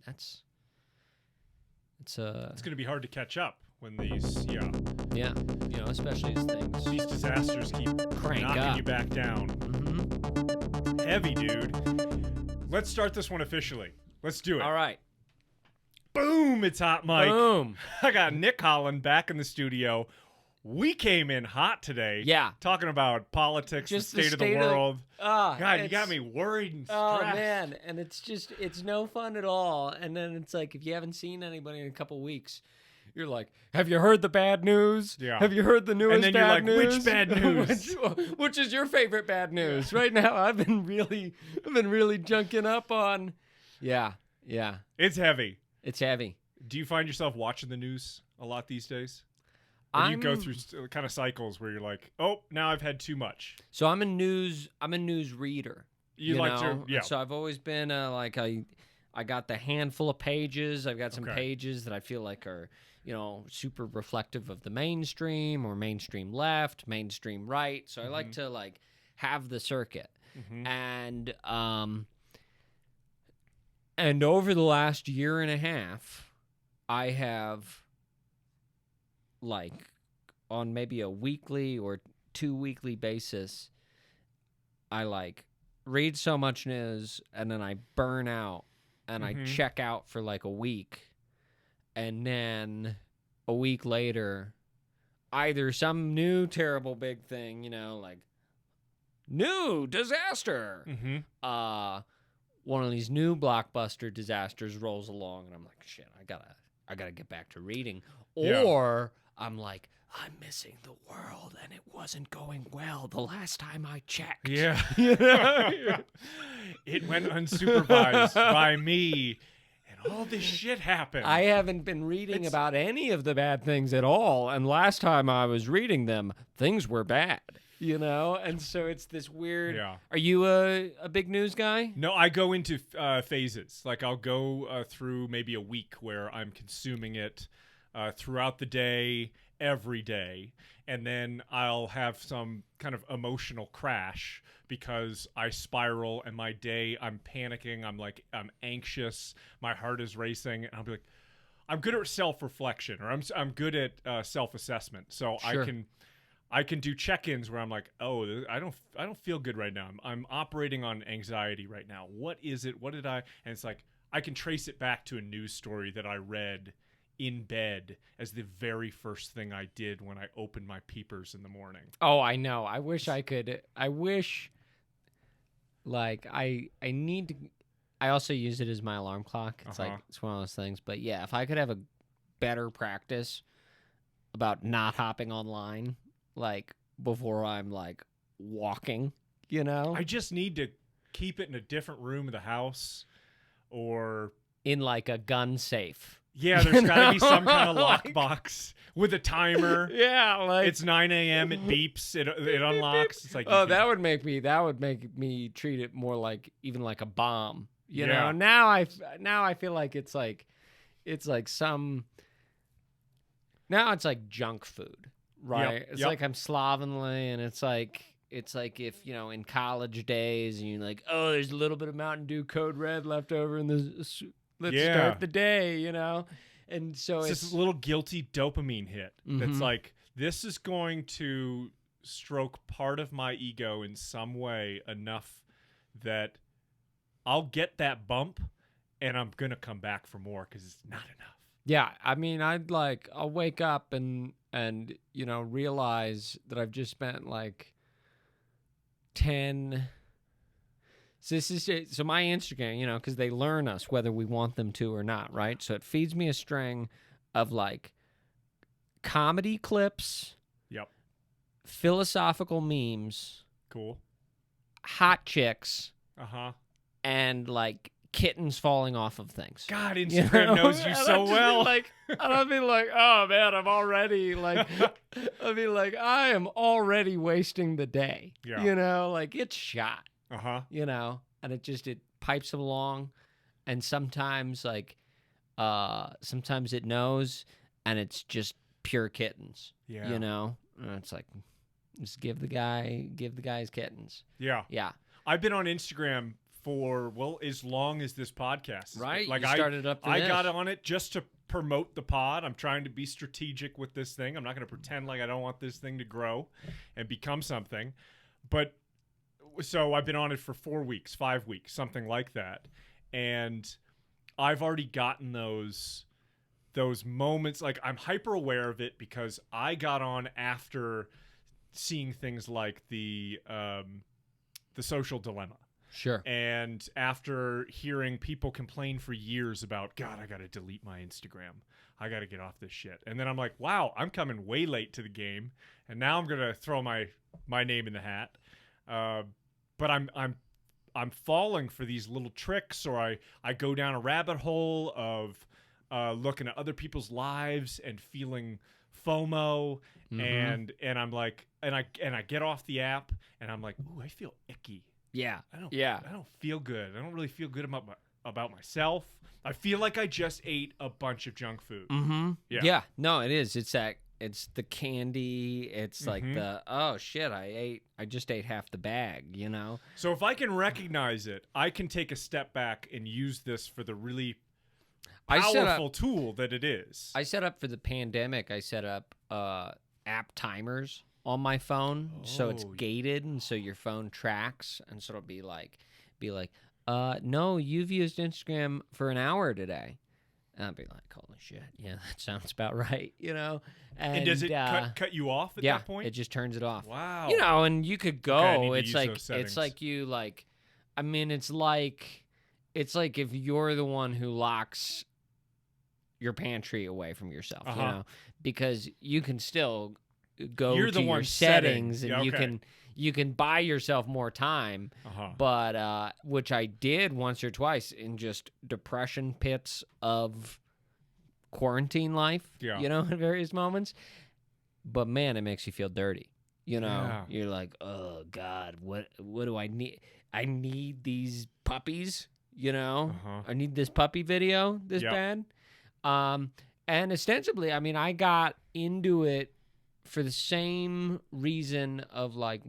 it's going to be hard to catch up when these, yeah, especially as these disasters keep crank knocking up. you back down. Mm-hmm. Heavy, dude. Let's start this one officially. Let's do it. All right. Boom, it's Hot Mike. Boom. I got Nick Holland back in the studio. We came in hot today. Yeah. Talking about politics, Just the state of the world. God, you got it's- me worried and Oh, stressed. man. And it's no fun at all. And then it's like, if you haven't seen anybody in a couple weeks, you're like, have you heard the bad news? Yeah. Have you heard the newest And then you're bad like, news? which bad news? which is your favorite bad news? Right now, I've been really junking up on. Yeah. It's heavy. It's heavy. Do you find yourself watching the news a lot these days? Or do you go through kind of cycles where you're like, oh, now I've had too much? So I'm a news reader. You like to, yeah. So I've always been I got the handful of pages. I've got some Okay. pages that I feel like are, super reflective of the mainstream or mainstream left, mainstream right. So I like to have the circuit. And over the last year and a half, I have on maybe a weekly or 2 weekly basis, I read so much news and then I burn out and I check out for a week. And then a week later, either some new terrible big thing, new disaster. One of these new blockbuster disasters rolls along and I'm like, shit, I gotta get back to reading. Yeah. Or I'm like, I'm missing the world and it wasn't going well the last time I checked. Yeah. It went unsupervised by me, and all this shit happened. I haven't been reading about any of the bad things at all. And last time I was reading them, things were bad, And so it's this weird. Yeah. Are you a big news guy? No, I go into phases. I'll go through maybe a week where I'm consuming it throughout the day, every day, and then I'll have some kind of emotional crash because I spiral and my day, I'm panicking, I'm anxious, my heart is racing, and I'll be like, I'm good at self-reflection, or I'm good at self-assessment, so Sure. I can do check-ins where I'm like, oh, I don't feel good right now. I'm operating on anxiety right now. What is it? What did I? And it's like I can trace it back to a news story that I read in bed as the very first thing I did when I opened my peepers in the morning. Oh, I know. I wish I could. I wish, I need to. I also use it as my alarm clock. It's it's one of those things. But yeah, if I could have a better practice about not hopping online, before I'm walking, I just need to keep it in a different room of the house, or in a gun safe. Yeah, there's got to be some kind of lockbox with a timer. Yeah, it's 9 a.m. It beeps. It unlocks. It's that would make me treat it more even like a bomb. You Yeah. know. Now I feel like it's some. Now it's like junk food, right? Yep, It's yep. like I'm slovenly, and it's like if in college days and you're oh, there's a little bit of Mountain Dew Code Red left over in the. Let's start the day, And so it's this little guilty dopamine hit that's this is going to stroke part of my ego in some way enough that I'll get that bump and I'm going to come back for more because it's not enough. Yeah, I mean, I'll wake up and realize that I've just spent 10... So this is it. So my Instagram, because they learn us whether we want them to or not, right? So it feeds me a string of comedy clips, Yep, philosophical memes, cool, hot chicks, and kittens falling off of things. God, Instagram knows you so well. And I'll be oh man, I'm already I am already wasting the day. Yeah. It's shot. And it pipes along, and sometimes sometimes it knows, and it's just pure kittens. Yeah. And it's just give the guy his kittens. Yeah. Yeah. I've been on Instagram for, well, as long as this podcast is. Right. Like you started up for I this. got on it just to promote the pod. I'm trying to be strategic with this thing. I'm not going to pretend like I don't want this thing to grow and become something. But so I've been on it for 4 weeks, 5 weeks, something like that. And I've already gotten those moments. Like, I'm hyper aware of it because I got on after seeing things like the Social Dilemma. Sure. And after hearing people complain for years about, God, I got to delete my Instagram. I got to get off this shit. And then I'm like, wow, I'm coming way late to the game. And now I'm going to throw my name in the hat. But I'm falling for these little tricks, or I go down a rabbit hole of looking at other people's lives and feeling FOMO. And I'm like, and I get off the app and I'm like, ooh, I feel icky. Yeah. I don't feel good. I don't really feel good about myself. I feel like I just ate a bunch of junk food. Mm-hmm. Yeah. No, it is. It's the candy. It's like oh shit, I just ate half the bag, you know? So if I can recognize it, I can take a step back and use this for the really powerful tool that it is. I set up for the pandemic. I set up app timers on my phone, so it's gated, and so your phone tracks, and so it'll be like, no, you've used Instagram for an hour today. And I'll be like, holy shit, yeah, that sounds about right, you know? And does it cut you off at that point? It just turns it off. Wow. You know, and you could go. Okay, it's like you like, I mean, it's like if you're the one who locks your pantry away from yourself, you know, because you can still go to your settings and you can buy yourself more time, but which I did once or twice in just depression pits of quarantine life, you know, at various moments. But man, it makes you feel dirty. You know, you're like, oh God, what do I need? I need these puppies, you know, I need this puppy video this bad. And ostensibly, I mean, I got into it for the same reason of like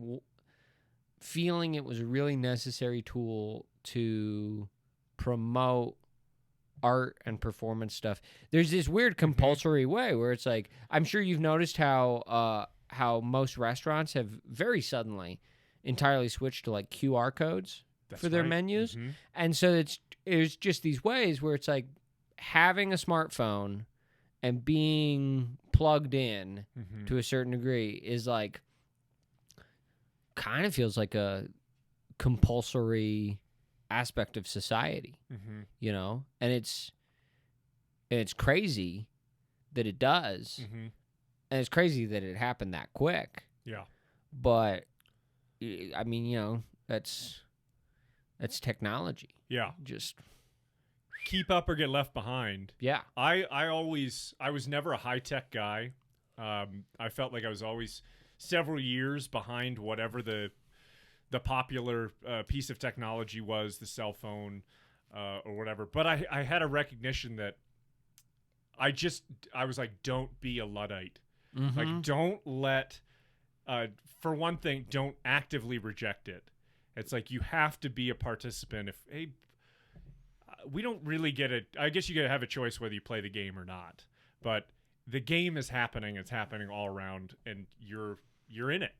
feeling it was a really necessary tool to promote art and performance stuff. There's this weird compulsory way where it's like, I'm sure you've noticed how most restaurants have very suddenly entirely switched to like QR codes for their menus. And so it's just these ways where it's like having a smartphone and being plugged in to a certain degree is like, kind of feels like a compulsory aspect of society, you know? And it's crazy that it does. And it's crazy that it happened that quick. Yeah. But I mean, you know, that's technology. Yeah. Just keep up or get left behind. Yeah. I was never a high-tech guy. I felt like I was always several years behind whatever the popular piece of technology was, the cell phone or whatever. But I had a recognition that I was like, don't be a Luddite. Like, don't let, for one thing, don't actively reject it. It's like you have to be a participant. We don't really get it. I guess you got to have a choice whether you play the game or not. But the game is happening. It's happening all around, and you're in it.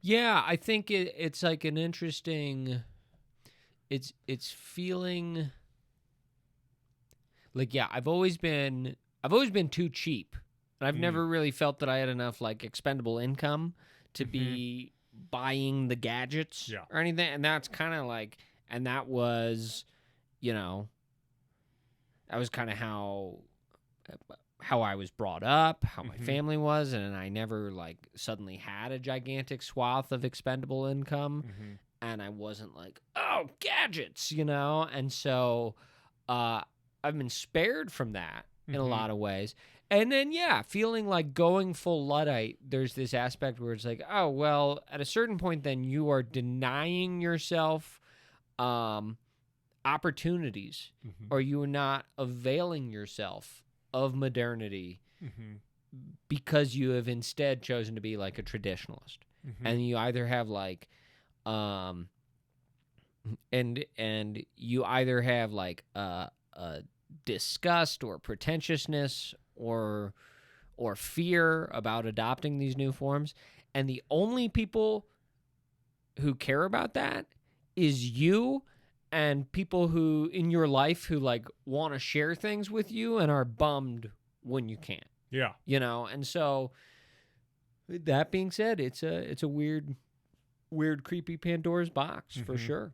Yeah, I think it's like an interesting. It's feeling like, yeah, I've always been too cheap, and I've never really felt that I had enough like expendable income to be buying the gadgets or anything. And that's kind of like, and that was, you know, that was kind of how I was brought up, how my family was, and I never like suddenly had a gigantic swath of expendable income, and I wasn't like, oh, gadgets, you know? And so I've been spared from that in a lot of ways. And then, yeah, feeling like going full Luddite, there's this aspect where it's like, oh, well, at a certain point, then you are denying yourself opportunities, or you are not availing yourself of modernity because you have instead chosen to be like a traditionalist. And you either have like and you either have like a disgust or pretentiousness or fear about adopting these new forms, and the only people who care about that is you and people who in your life who like want to share things with you and are bummed when you can't. Yeah. And so that being said, it's a weird creepy Pandora's box for sure,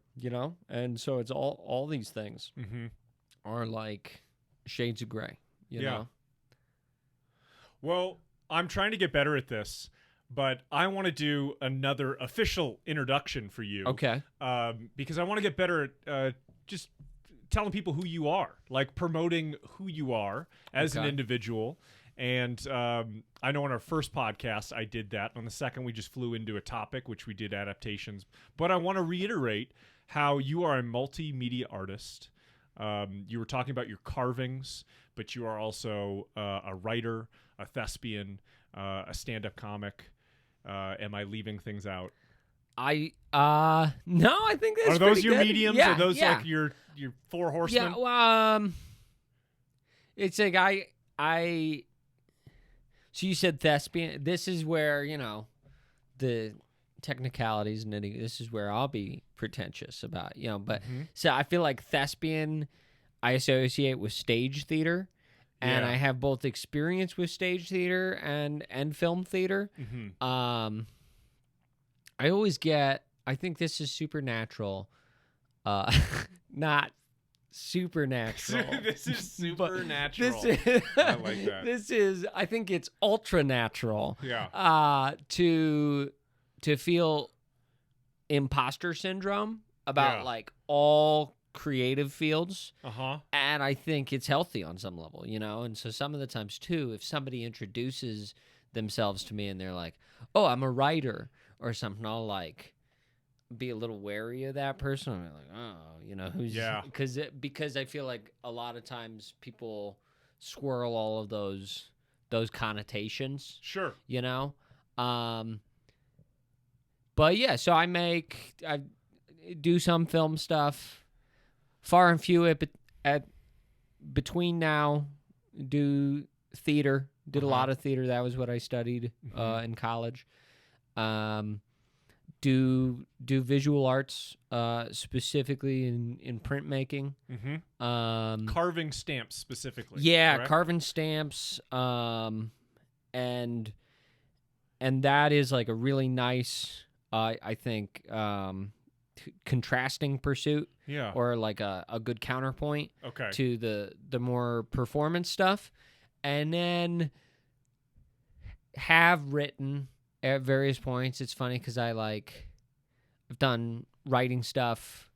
and so it's all these things are like shades of gray, you know. Well, I'm trying to get better at this, but I want to do another official introduction for you. Okay. Because I want to get better at just telling people who you are, like promoting who you are as an individual. And I know on our first podcast I did that. On the second, we just flew into a topic, which we did adaptations. But I want to reiterate how you are a multimedia artist. You were talking about your carvings, but you are also a writer, a thespian, a stand-up comic. Am I leaving things out? No, I think that's Are those pretty your good. mediums? Yeah, Are those yeah. like your four horsemen? Yeah, well, it's like I. So you said thespian. This is where the technicalities and this is where I'll be pretentious about But so I feel like thespian, I associate with stage theater. And I have both experience with stage theater and film theater. I think this is supernatural. Not supernatural. This is supernatural. I like that. I think it's ultra natural. Yeah. To feel imposter syndrome about like all creative fields. And I think it's healthy on some level, and so some of the times too, if somebody introduces themselves to me and they're like, oh, I'm a writer or something, I'll like be a little wary of that person. I'm like, oh, who's because I feel like a lot of times people swirl all of those connotations. Sure. But yeah, so I do some film stuff. Far and few at between now, do theater. Did a lot of theater. That was what I studied in college. Do visual arts, specifically in printmaking. Carving stamps specifically. Yeah, correct? Carving stamps. And that is like a really nice, I think, contrasting pursuit. Yeah. Or like a good counterpoint Okay. to the more performance stuff. And then have written at various points. It's funny because I've done writing stuff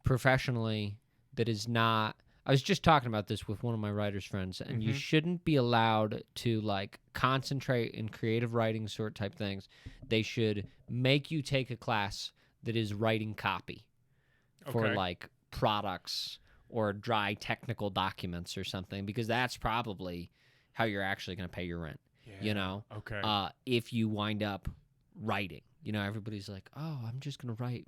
professionally that is not. I was just talking about this with one of my writers friends, and you shouldn't be allowed to like concentrate in creative writing sort type things. They should make you take a class that is writing copy for like products or dry technical documents or something, because that's probably how you're actually going to pay your rent. Okay. If you wind up writing, everybody's like, oh, I'm just going to write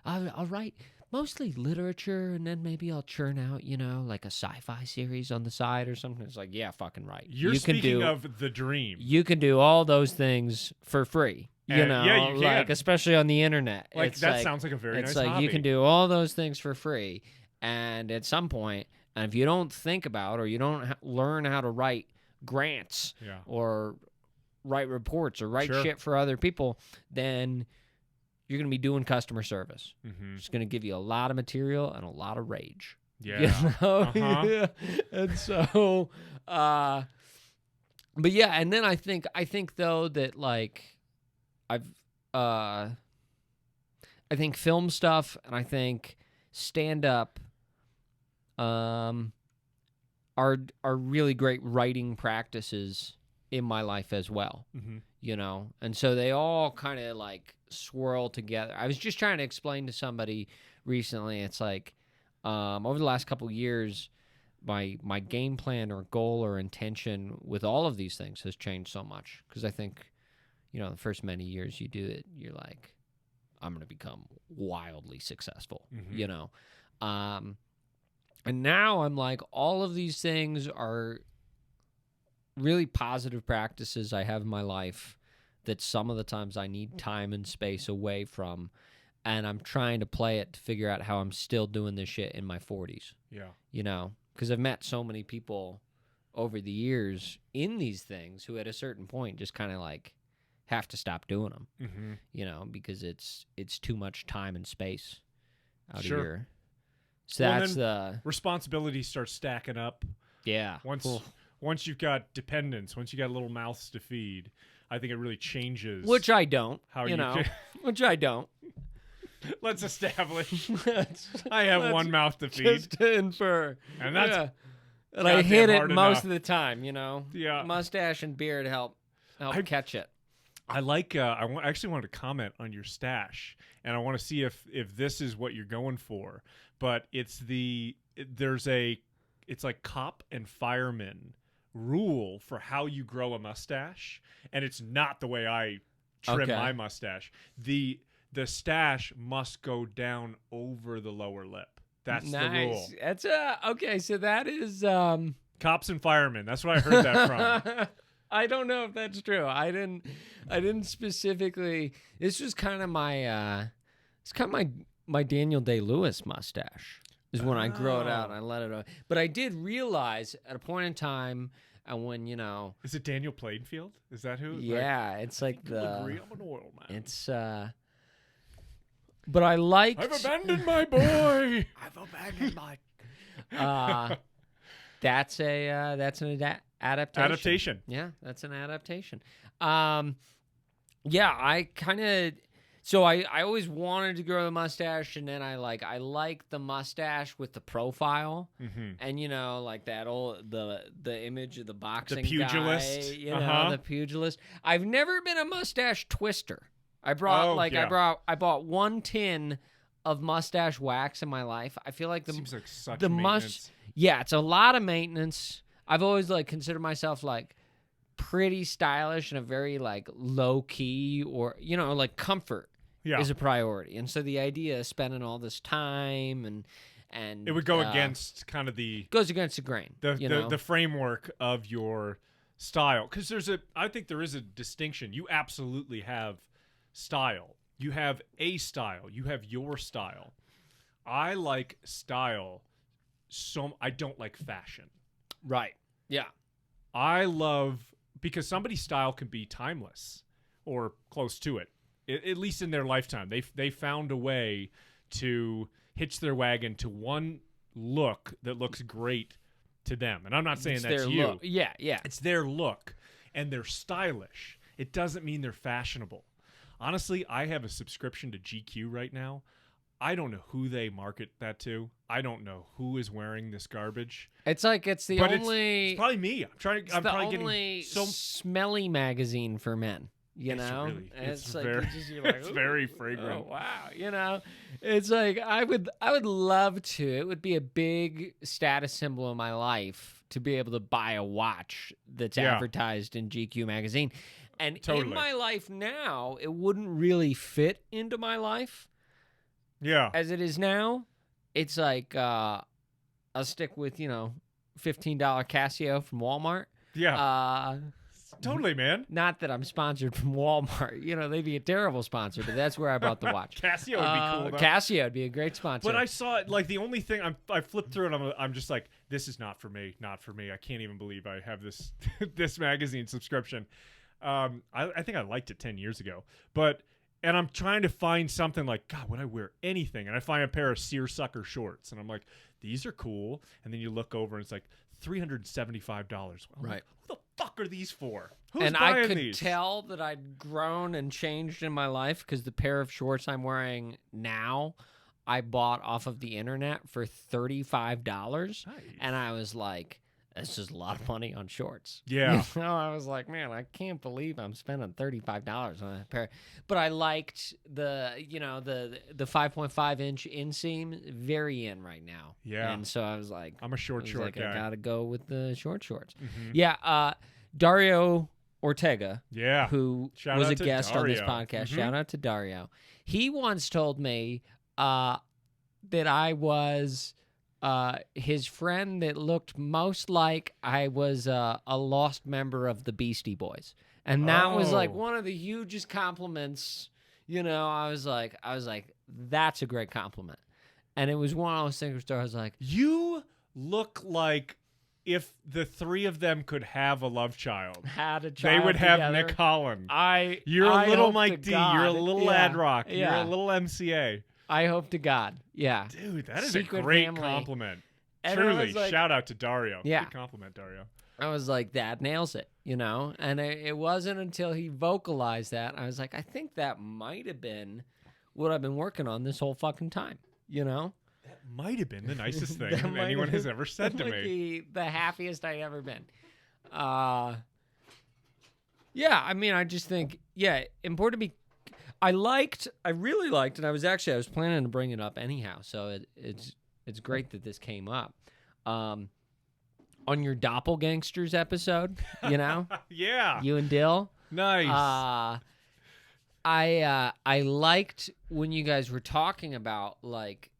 I'll write mostly literature, and then maybe I'll churn out, like a sci-fi series on the side or something. It's like, yeah, fucking right. You're speaking of the dream. You can do all those things for free. Yeah, you can. Like especially on the internet. Like that sounds like a very nice hobby. You can do all those things for free, and at some point, and if you don't think about or you don't learn how to write grants or write reports or write shit for other people, then you're going to be doing customer service. It's going to give you a lot of material and a lot of rage. Yeah. Yeah. And so, but yeah, and then I think though that like I think film stuff and I think stand up are really great writing practices in my life as well. And so they all kind of like swirl together. I was just trying to explain to somebody recently, it's like over the last couple years, my game plan or goal or intention with all of these things has changed so much, because I think the first many years you do it, you're like, I'm going to become wildly successful, you know? And now I'm like, all of these things are really positive practices I have in my life that some of the times I need time and space away from. And I'm trying to play it to figure out how I'm still doing this shit in my 40s. Yeah. You know, because I've met so many people over the years in these things who at a certain point just kind of like have to stop doing them, you know, because it's too much time and space out of here. So well, that's the responsibility starts stacking up. Yeah. Once you've got dependents, once you got little mouths to feed, I think it really changes. Which I don't, which I don't. Let's establish. I have one mouth to feed. Just to infer. And that's and I hit it most of the time, you know. Yeah. Mustache and beard help catch it. I like. I actually wanted to comment on your stash, and I want to see if this is what you're going for. But it's like cop and fireman rule for how you grow a mustache, and it's not the way I trim my mustache. The stash must go down over the lower lip. That's the rule. That's okay. So that is cops and firemen. That's what I heard that from. I don't know if that's true. I didn't specifically. This was kind of my my Daniel Day-Lewis mustache is when I grow it out and I let it. But I did realize at a point in time, and when is it Daniel Plainfield? Is that who? Yeah, it's like the. Agree, I'm an oil man. It's But I liked. I've abandoned my boy. I've abandoned my. That's an adaptation. Adaptation. Yeah, that's an adaptation. Yeah, I kind of. So I always wanted to grow the mustache, and then I like the mustache with the profile, and like that old the image of the boxing pugilist, guy, the pugilist. I've never been a mustache twister. I bought one tin of mustache wax in my life. I feel like seems like such maintenance. Yeah, it's a lot of maintenance. I've always considered myself pretty stylish and a very low key or comfort is a priority. And so the idea of spending all this time and it would go against kind of goes against the grain. The framework of your style, because I think there is a distinction. You absolutely have style. You have a style. You have your style. I like style. I don't like fashion. Right. Yeah. I love, because somebody's style can be timeless or close to it, at least in their lifetime. They found a way to hitch their wagon to one look that looks great to them. And I'm not saying that's you. Look. Yeah, yeah. It's their look, and they're stylish. It doesn't mean they're fashionable. Honestly, I have a subscription to GQ right now. I don't know who they market that to. I don't know who is wearing this garbage. It's it's probably me. I'm probably getting so smelly magazine for men. It's very fragrant. Oh wow! It's I would love to. It would be a big status symbol in my life to be able to buy a watch that's advertised in GQ magazine. And in my life now, it wouldn't really fit into my life. Yeah. As it is now, it's I'll stick with, $15 Casio from Walmart. Yeah. Totally, man. Not that I'm sponsored from Walmart. They'd be a terrible sponsor, but that's where I bought the watch. Casio would be cool, though. Casio would be a great sponsor. But I saw it, the only thing, I flipped through it, and I'm just like, this is not for me, not for me. I can't even believe I have this this magazine subscription. I think I liked it 10 years ago, and I'm trying to find something God, would I wear anything? And I find a pair of seersucker shorts, and I'm like, these are cool. And then you look over, and it's $375. Right. Who the fuck are these for? Who's and buying I could these? tell that I'd grown and changed in my life because the pair of shorts I'm wearing now, I bought off of the internet for $35. Nice. And I was like, that's just a lot of money on shorts. Yeah. I was like, man, I can't believe I'm spending $35 on a pair. But I liked the 5.5 inch inseam, very in right now. Yeah. And so I was like, I'm a short guy. I gotta go with the shorts. Mm-hmm. Yeah. Dario Ortega, Yeah. who Shout was out a to guest on this Dario. podcast. Mhm. Shout out to Dario. He once told me that I was his friend that looked most like I was a lost member of the Beastie Boys. And that was like Oh. one of the hugest compliments. You know, I was like, that's a great compliment. And it was one of those things where I was like, You look like if the three of them could have a love child, had a they child would have together. Nick Holland. I You're I a little hope Mike to D. God. You're a little Yeah. Ad Rock. Yeah. You're a little MCA. I hope to God. Yeah. Dude, that is Secret a great family. compliment. And I Truly, was like- shout out to Dario. Yeah. Good compliment, Dario. I was like, that nails it, you know? And it wasn't until he vocalized that, I was like, I think that might have been what I've been working on this whole fucking time, you know? That might have been the nicest thing That might anyone have has been- ever said that to might me. be the happiest I'd ever been. Yeah, I mean, I just think, important to be. I really liked, and I was planning to bring it up anyhow, so it's great that this came up. On your Doppelgangsters episode, you know, Yeah. you and Dill. Nice. I liked when you guys were talking about like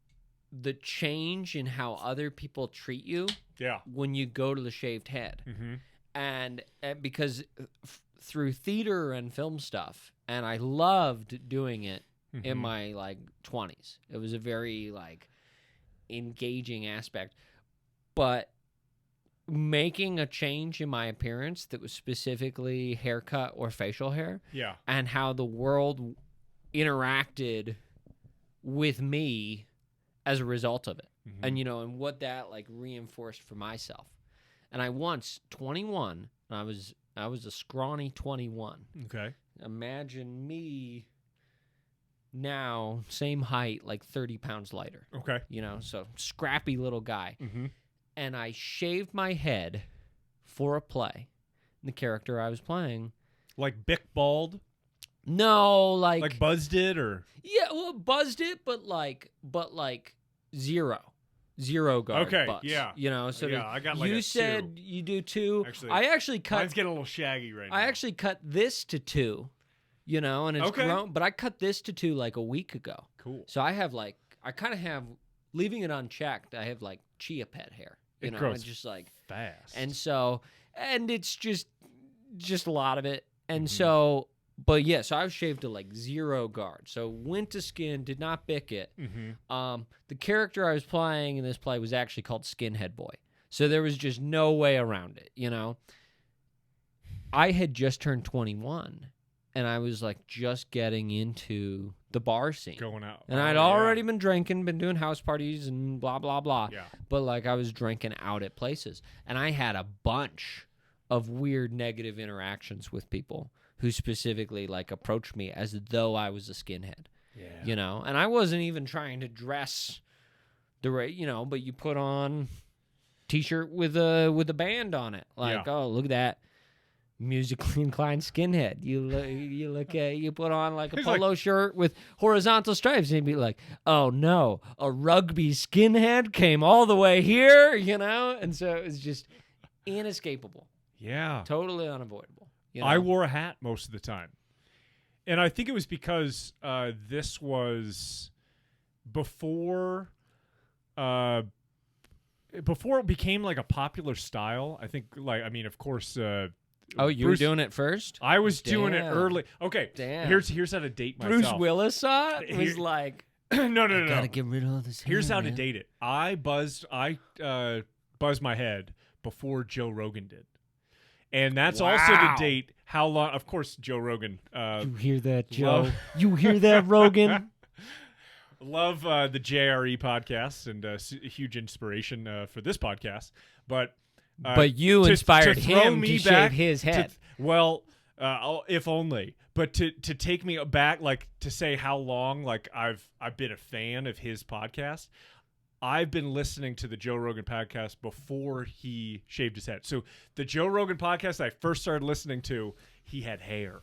the change in how other people treat you Yeah. when you go to the shaved head, Mm-hmm. and because through theater and film stuff, and I loved doing it in my like 20s. It was a very like engaging aspect, but making a change in my appearance that was specifically haircut or facial hair, Yeah. and how the world interacted with me as a result of it. Mhm. And, you know, and what that like reinforced for myself. And I once, 21, and I was a scrawny 21. Okay. Imagine me now, same height, like 30 pounds lighter, Okay. you know, so scrappy little guy. Mm-hmm. And I shaved my head for a play. The character I was playing. Like Bic bald? No, Like buzzed it or? yeah, well, buzzed it, but like zero guard. Okay, buzz, yeah. you know. So Yeah, I got like you a said 2. you do 2. Actually, I actually cut. Mine's getting a little shaggy right now. I actually cut this to 2, you know, and it's Okay. grown. But I cut this to 2 like a week ago. Cool. So I have like I kind of have, leaving it unchecked, I have like chia pet hair. You It know, grows and just like fast. and so and it's just a lot of it. And Mhm. so but yeah, so I shaved to like 0 guard. So went to skin, did not bick it. Mm-hmm. The character I was playing in this play was actually called Skinhead Boy. So there was just no way around it, you know. I had just turned 21 and I was like just getting into the bar scene. Going out. And Oh, I'd yeah. already been drinking, been doing house parties and blah, blah, blah. Yeah. But like I was drinking out at places. And I had a bunch of weird negative interactions with people who specifically like approached me as though I was a skinhead, Yeah. you know? And I wasn't even trying to dress the right, you know, but you put on t-shirt with a band on it. Like, Yeah. oh, look at that musically inclined skinhead. You put on like a He's polo shirt with horizontal stripes and you'd be like, oh no, a rugby skinhead came all the way here, you know? And so it was just inescapable, Yeah. totally unavoidable. You know? I wore a hat most of the time. And I think it was because this was before it became like a popular style. I think of course oh, you Bruce- were doing it first? I was doing it Damn. early. Okay. Damn. Here's how to date Bruce myself. Willis saw it? Was Here- like, no. gotta get rid of all this Here's hair, how to man. date it. I buzzed my head before Joe Rogan did. And that's also to Wow. date how long. Of course, Joe Rogan. You hear that, Joe? love- You hear that, Rogan? Love the JRE podcast and a huge inspiration for this podcast. But But you to inspired throw him me to back shave his head. if only. But to take me back, like to say how long, like I've been a fan of his podcast. I've been listening to the Joe Rogan podcast before he shaved his head. So the Joe Rogan podcast I first started listening to, he had hair,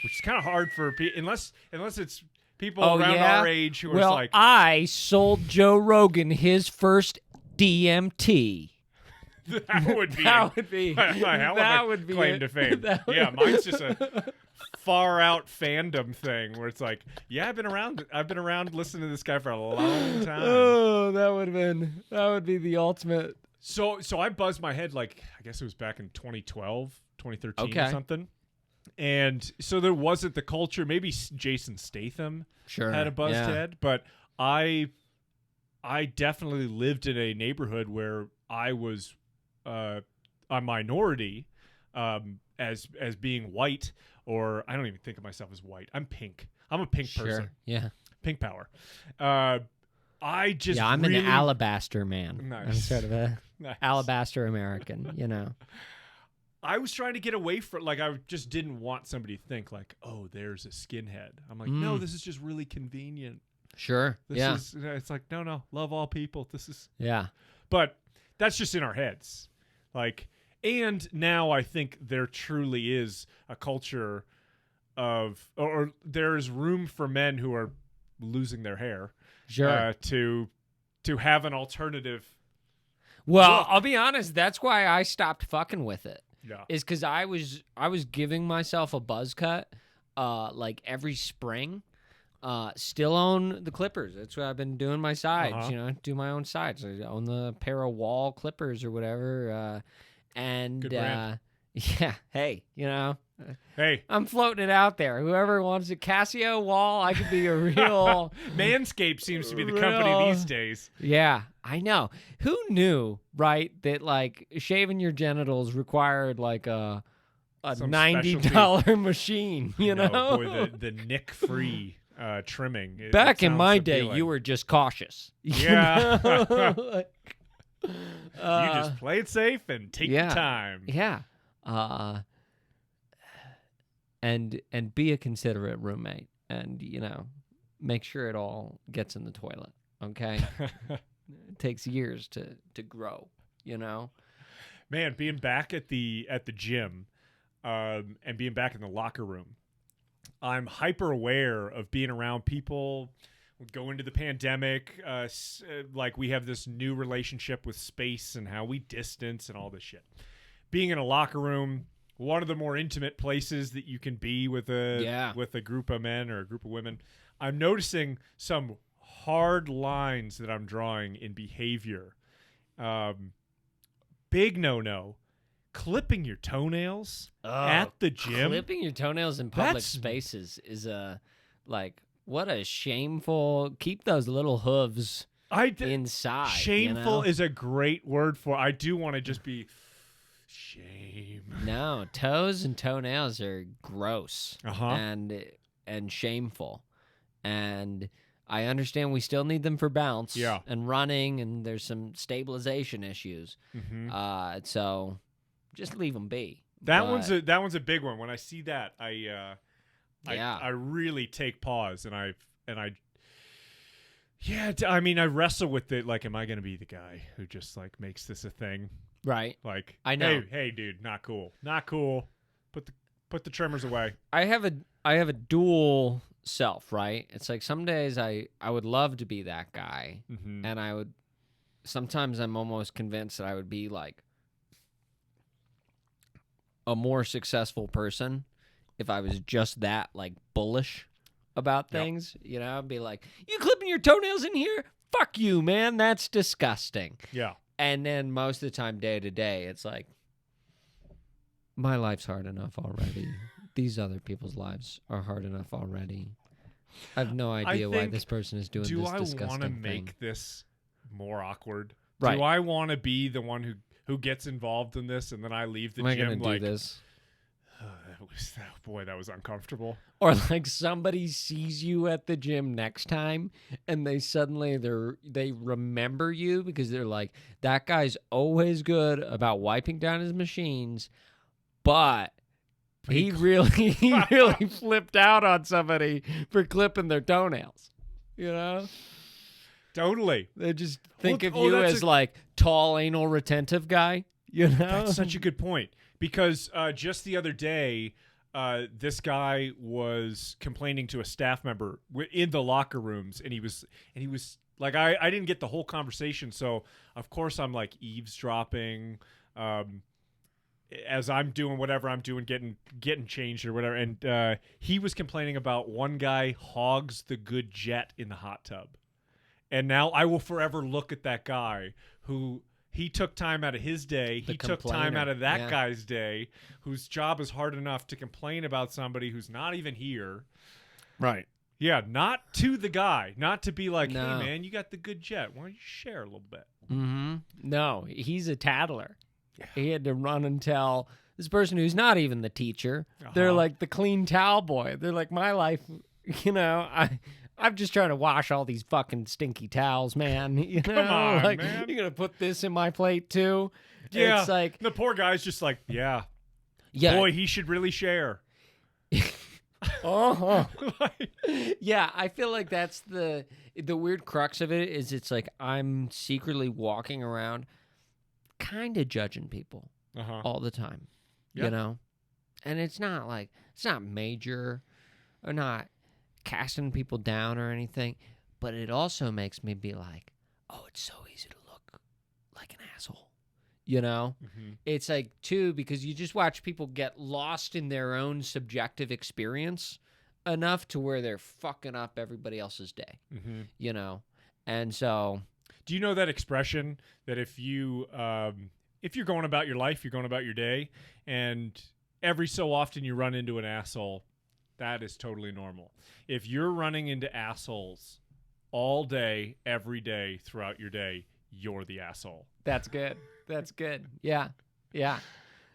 which is kind of hard for unless it's people around our age who are like, I sold Joe Rogan his first DMT. That would be a hell of a claim to fame. Yeah, mine's just a far out fandom thing where it's like, yeah, I've been around listening to this guy for a long time. Oh, that would be the ultimate. So I buzzed my head, like, I guess it was back in 2012, 2013 or something. And so there wasn't the culture. Maybe Jason Statham had a buzzed head, but I definitely lived in a neighborhood where I was a minority, as being white, or I don't even think of myself as white. I'm pink. I'm a pink person. Yeah. Pink power. I'm an alabaster man. Nice. I'm sort of a nice. alabaster American, you know. I was trying to get away from, like, I just didn't want somebody to think like, oh, there's a skinhead. I'm like, no, this is just really convenient. Sure. It's like, no, love all people. This is. Yeah. But that's just in our heads. Like, and now I think there truly is a culture of, or there is room for men who are losing their hair. Sure. To have an alternative. Well, look. I'll be honest. That's why I stopped fucking with it. Yeah. Is because I was giving myself a buzz cut, like every spring. Still own the clippers. That's what I've been doing my sides. You know, do my own sides. I own the pair of wall clippers or whatever. And good brand. yeah, hey, you know. Hey, I'm floating it out there. Whoever wants a Casio wall, I could be a real Manscaped seems to be the company these days. Yeah, I know. Who knew, right, that like shaving your genitals required like a $90 machine, you know? Boy, the nick-free trimming. Back in my day, you were just cautious. Yeah. You just play it safe and take your time. Yeah. And be a considerate roommate, and you know, make sure it all gets in the toilet. Okay, it takes years to grow. You know, man, being back at the gym, and being back in the locker room, I'm hyper aware of being around people. Go into the pandemic, like we have this new relationship with space and how we distance and all this shit. Being in a locker room, one of the more intimate places that you can be with a group of men or a group of women. I'm noticing some hard lines that I'm drawing in behavior. Big no. Clipping your toenails at the gym. Clipping your toenails in public spaces is what a shameful. Keep those little hooves inside. Shameful is a great word for. I do want to just be. Shame. No, toes and toenails are gross and shameful. And I understand we still need them for bounce and running, and there's some stabilization issues. Mm-hmm. So just leave them be. That one's a big one. When I see that, I really take pause, and I wrestle with it. Like, am I going to be the guy who just like makes this a thing? Right. Like, I know. Hey, dude, not cool. Put the trimmers away. I have a dual self, right? It's like some days I would love to be that guy, and sometimes I'm almost convinced that I would be like a more successful person if I was just that like bullish about things. You know, I'd be like, you clipping your toenails in here? Fuck you, man. That's disgusting. Yeah. And then most of the time, day to day, it's like, my life's hard enough already. These other people's lives are hard enough already. I have no idea why this person is doing this disgusting thing. Do I want to make this more awkward? Right. Do I want to be the one who gets involved in this, and then I leave the gym? Am I going to do this? That was uncomfortable. Or like somebody sees you at the gym next time, and they suddenly they remember you because they're like, that guy's always good about wiping down his machines, but he really flipped out on somebody for clipping their toenails. You know? Totally. They just think of you as like tall, anal retentive guy. You know? That's such a good point. Because just the other day, this guy was complaining to a staff member in the locker rooms, and he was Like I didn't get the whole conversation, so of course I'm like eavesdropping as I'm doing whatever I'm doing, getting changed or whatever. And he was complaining about one guy hogs the good jet in the hot tub. And now I will forever look at that guy who he took time out of his day. He took time out of that guy's day, whose job is hard enough to complain about somebody who's not even here. Right. Yeah, not to the guy. Not to be like, hey, man, you got the good jet. Why don't you share a little bit? Mm-hmm. No, he's a tattler. Yeah. He had to run and tell this person who's not even the teacher. They're like the clean towel boy. They're like, my life, I'm just trying to wash all these fucking stinky towels, man. Come on, like, man. You're going to put this in my plate, too? Yeah. It's like... The poor guy's just like, yeah. Boy, he should really share. Yeah, I feel like that's the weird crux of it is it's like I'm secretly walking around kind of judging people all the time, And it's not major or not casting people down or anything, but it also makes me be like, oh, it's so easy to look like an asshole, It's like, too, because you just watch people get lost in their own subjective experience enough to where they're fucking up everybody else's day, And so... Do you know that expression that if you're going about your life, you're going about your day, and every so often you run into an asshole, that is totally normal. If you're running into assholes all day, every day, throughout your day, you're the asshole. That's good. Yeah. I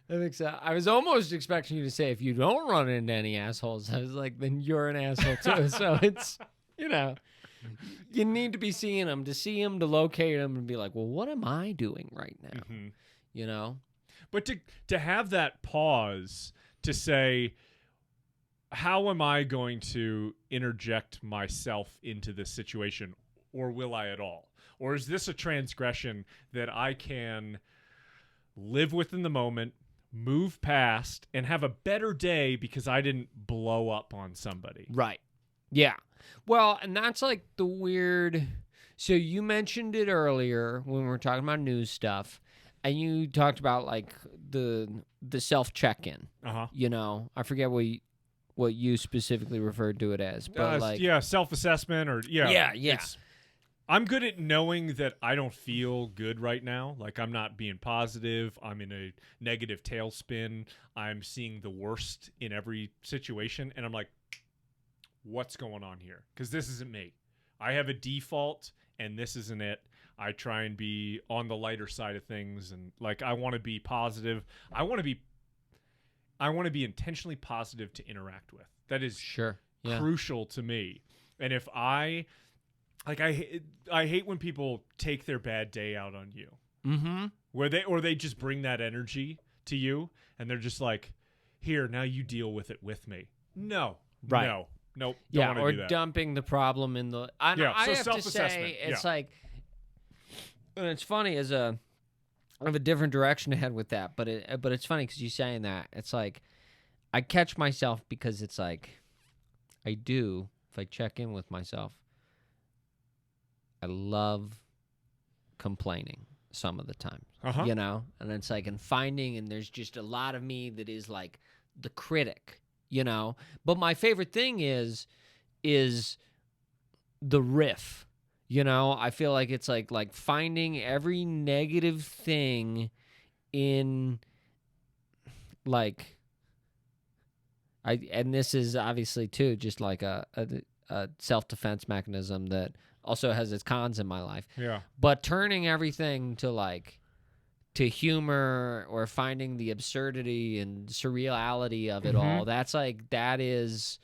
think so. I was almost expecting you to say if you don't run into any assholes, I was like, then you're an asshole too. So it's, you need to be seeing them, to locate them and be like, well, what am I doing right now? But to have that pause to say, how am I going to interject myself into this situation, or will I at all? Or is this a transgression that I can live within the moment, move past, and have a better day because I didn't blow up on somebody? Right. Yeah. Well, and that's like the weird... So you mentioned it earlier when we were talking about news stuff, and you talked about like the self-check-in. I forget what you specifically referred to it as, but self-assessment or I'm good at knowing that I don't feel good right now. Like I'm not being positive. I'm in a negative tailspin. I'm seeing the worst in every situation, and I'm like, what's going on here? Because this isn't me. I have a default, and this isn't it. I try and be on the lighter side of things, and like I want to be positive. I want to be intentionally positive to interact with. That is crucial to me. And if I hate when people take their bad day out on you. Mm-hmm. Where they just bring that energy to you, and they're just like, here, now you deal with it with me. No. Right. No. Nope. Don't or do that. Dumping the problem in the... I have to say, it's like... And it's funny, I have a different direction to head with that, but it's funny because you saying that, it's like, I catch myself because it's like, if I check in with myself, I love complaining some of the time, and it's like, and there's just a lot of me that is like the critic, but my favorite thing is the riff, I feel like it's like finding every negative thing in like, and this is obviously too, just like a self-defense mechanism that also has its cons in my life. Yeah. But turning everything to humor or finding the absurdity and surreality of it all, that is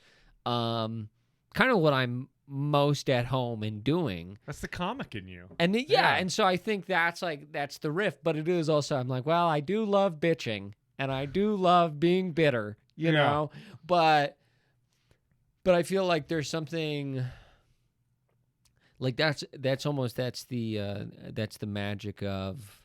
kind of what I'm most at home in doing. That's the comic in you. And and so I think that's the riff, but it is also, I'm like, well, I do love bitching and I do love being bitter, you know, but I feel like there's something like that's the magic of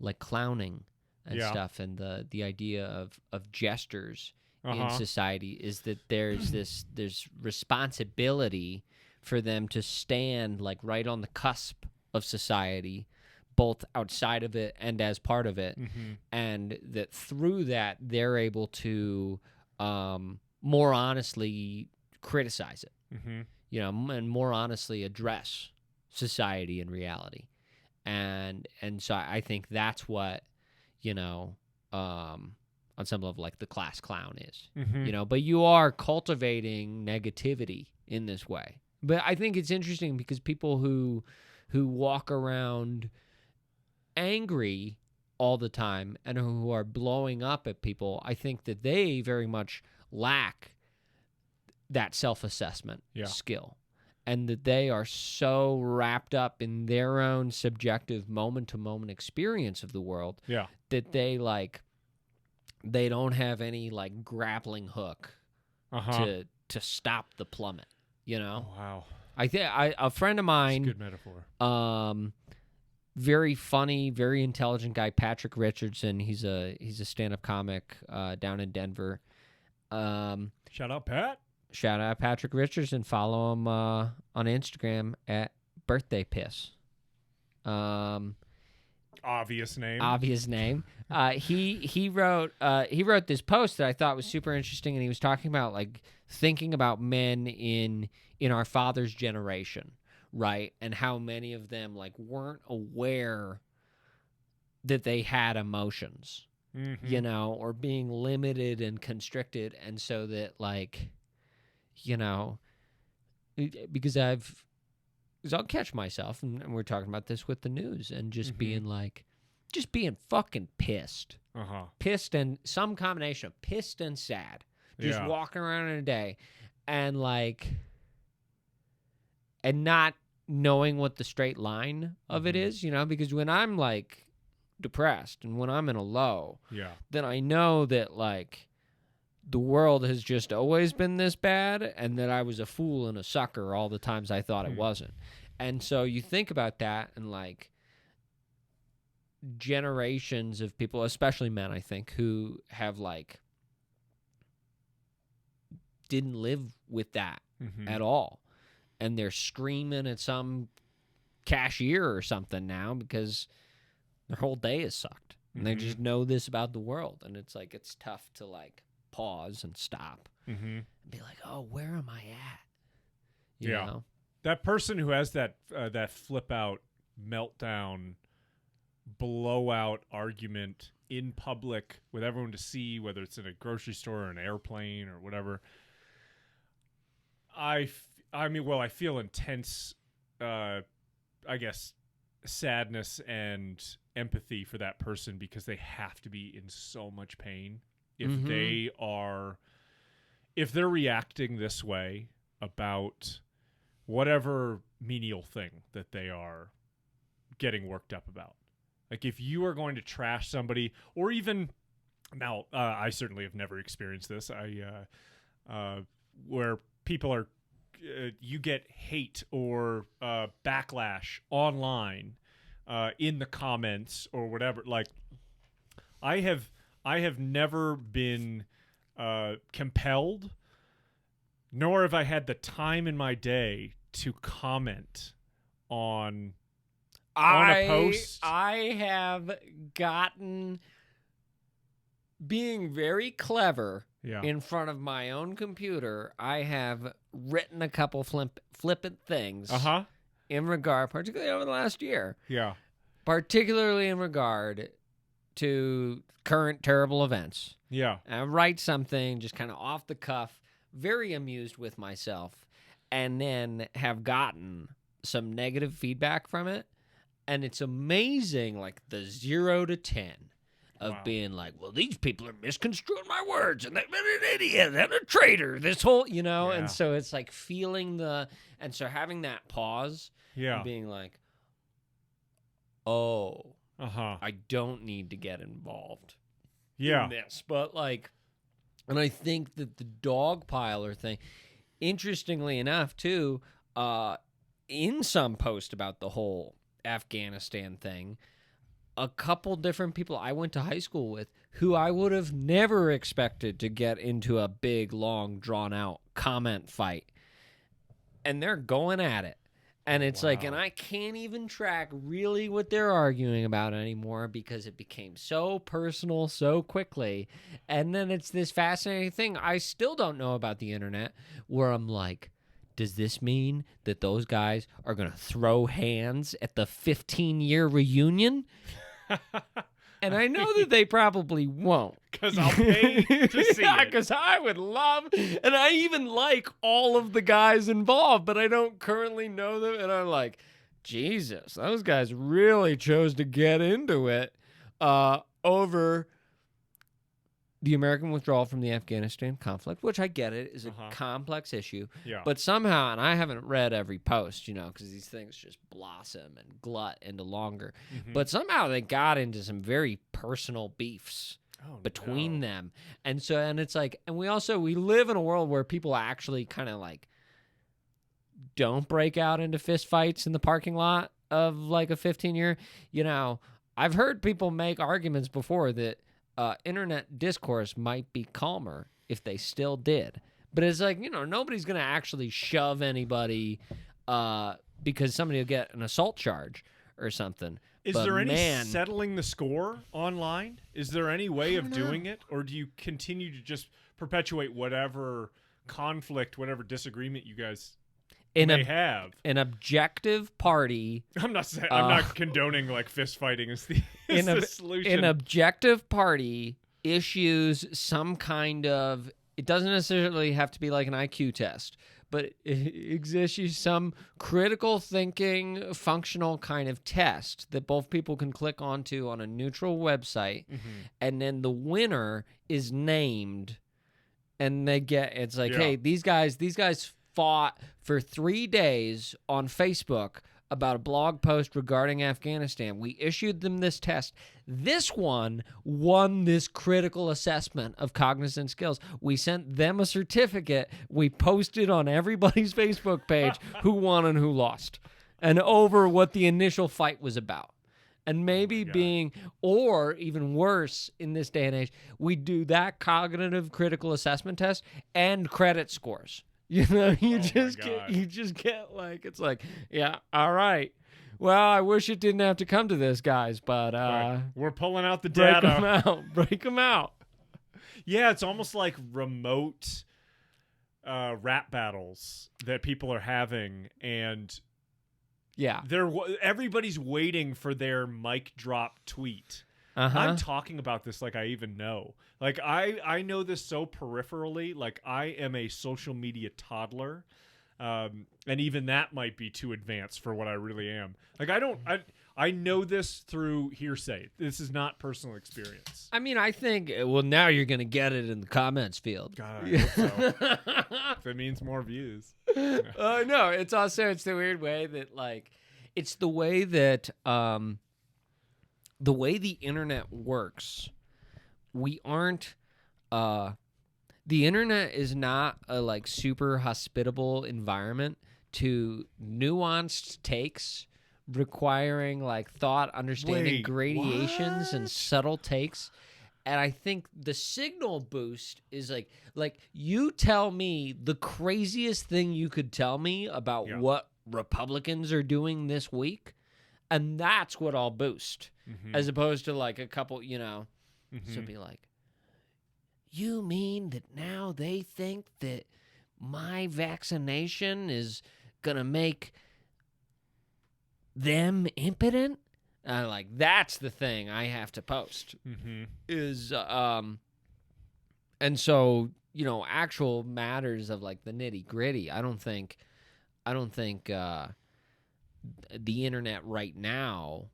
like clowning and stuff, and the idea of gestures in society is that there's responsibility for them to stand like right on the cusp of society, both outside of it and as part of it, and that through that they're able to more honestly criticize it, and more honestly address society and reality, and so I think that's what on some level like the class clown is, but you are cultivating negativity in this way. But I think it's interesting because people who walk around angry all the time and who are blowing up at people, I think that they very much lack that self-assessment skill, and that they are so wrapped up in their own subjective moment-to-moment experience of the world that they don't have any like grappling hook to stop the plummet. Oh, wow. I think a friend of mine, that's a good metaphor. Very funny, very intelligent guy, Patrick Richardson. He's a stand-up comic down in Denver. Shout out, Pat. Shout out Patrick Richardson. Follow him on Instagram at Birthday Piss. Obvious name. He wrote this post that I thought was super interesting, and he was talking about like thinking about men in our father's generation, right? And how many of them like weren't aware that they had emotions, or being limited and constricted, and so that like, because I'll catch myself, and we're talking about this with the news, and just being fucking pissed. Pissed, and some combination of pissed and sad. Just walking around in a day and like, and not knowing what the straight line of it is, because when I'm like depressed and when I'm in a low, then I know that like the world has just always been this bad, and that I was a fool and a sucker all the times I thought it wasn't. And so you think about that, and like generations of people, especially men, I think, who have like didn't live with that at all, and they're screaming at some cashier or something now because their whole day has sucked, and they just know this about the world, and it's like it's tough to like pause and stop and be like, oh, where am I at? You know? That person who has that flip out, meltdown, blowout argument in public with everyone to see, whether it's in a grocery store or an airplane or whatever. I feel intense, I guess, sadness and empathy for that person, because they have to be in so much pain if they're reacting this way about whatever menial thing that they are getting worked up about. Like if you are going to trash somebody, or even now, I certainly have never experienced this. Where people are, you get hate or backlash online in the comments or whatever. Like I have never been compelled, nor have I had the time in my day to comment on a post. I have gotten, being very clever in front of my own computer, I have written a couple flippant things in regard, particularly over the last year. Yeah. Particularly in regard to current terrible events. Yeah. And I write something just kind of off the cuff, very amused with myself, and then have gotten some negative feedback from it. And it's amazing, like the 0 to 10 of being like, well, these people are misconstruing my words, and they've been an idiot and a traitor. This whole, and so it's like feeling and so having that pause, and being like, oh, I don't need to get involved in this. But like, and I think that the dog piler thing, interestingly enough, too, in some post about the whole Afghanistan thing, a couple different people I went to high school with who I would have never expected to get into a big, long, drawn-out comment fight and they're going at it. And it's like, and I can't even track really what they're arguing about anymore because it became so personal so quickly. And then it's this fascinating thing I still don't know about the internet where I'm like, does this mean that those guys are going to throw hands at the 15-year reunion? And I know that they probably won't. Because I'll pay to see yeah, it. because I would love, and I even like all of the guys involved, but I don't currently know them. And I'm like, Jesus, those guys really chose to get into it over the American withdrawal from the Afghanistan conflict, which I get it is a complex issue. Yeah. But somehow, and I haven't read every post, because these things just blossom and glut into longer. But somehow they got into some very personal beefs between them. And so, and it's like, and we live in a world where people actually kind of like don't break out into fist fights in the parking lot of like a 15-year, I've heard people make arguments before that internet discourse might be calmer if they still did. But it's like, nobody's going to actually shove anybody because somebody will get an assault charge or something. Is there any settling the score online? Is there any way of doing it? Or do you continue to just perpetuate whatever conflict, whatever disagreement you guys may have? An objective party. I'm not condoning like fist fighting is the solution. An objective party issues some kind of, it doesn't necessarily have to be like an IQ test, but it issues some critical thinking, functional kind of test that both people can click onto on a neutral website, and then the winner is named, and they get, it's like, hey, these guys fought for 3 days on Facebook about a blog post regarding Afghanistan. We issued them this test. This one won this critical assessment of cognizant skills. We sent them a certificate. We posted on everybody's Facebook page who won and who lost, and over what the initial fight was about. And maybe or even worse in this day and age, we do that cognitive critical assessment test and credit scores. You just get like, it's like, yeah, all right. Well, I wish it didn't have to come to this, guys, but we're pulling out the data. Break them out. Yeah, it's almost like remote rap battles that people are having, and everybody's waiting for their mic drop tweet. I'm talking about this like I even know. Like I know this so peripherally. Like I am a social media toddler, and even that might be too advanced for what I really am. Like I know this through hearsay. This is not personal experience. I mean, I think now you're gonna get it in the comments field. God, I hope so. If it means more views. No, it's the weird way that like it's the way that the way the internet works, we aren't, the internet is not a like super hospitable environment to nuanced takes requiring like thought, understanding, gradations, and subtle takes. And I think the signal boost is like you tell me the craziest thing you could tell me about what Republicans are doing this week, and that's what I'll boost. As opposed to like a couple, so it'd be like, you mean that now they think that my vaccination is going to make them impotent? Like, that's the thing I have to post. Is, and so, actual matters of like the nitty gritty, I don't think the internet right now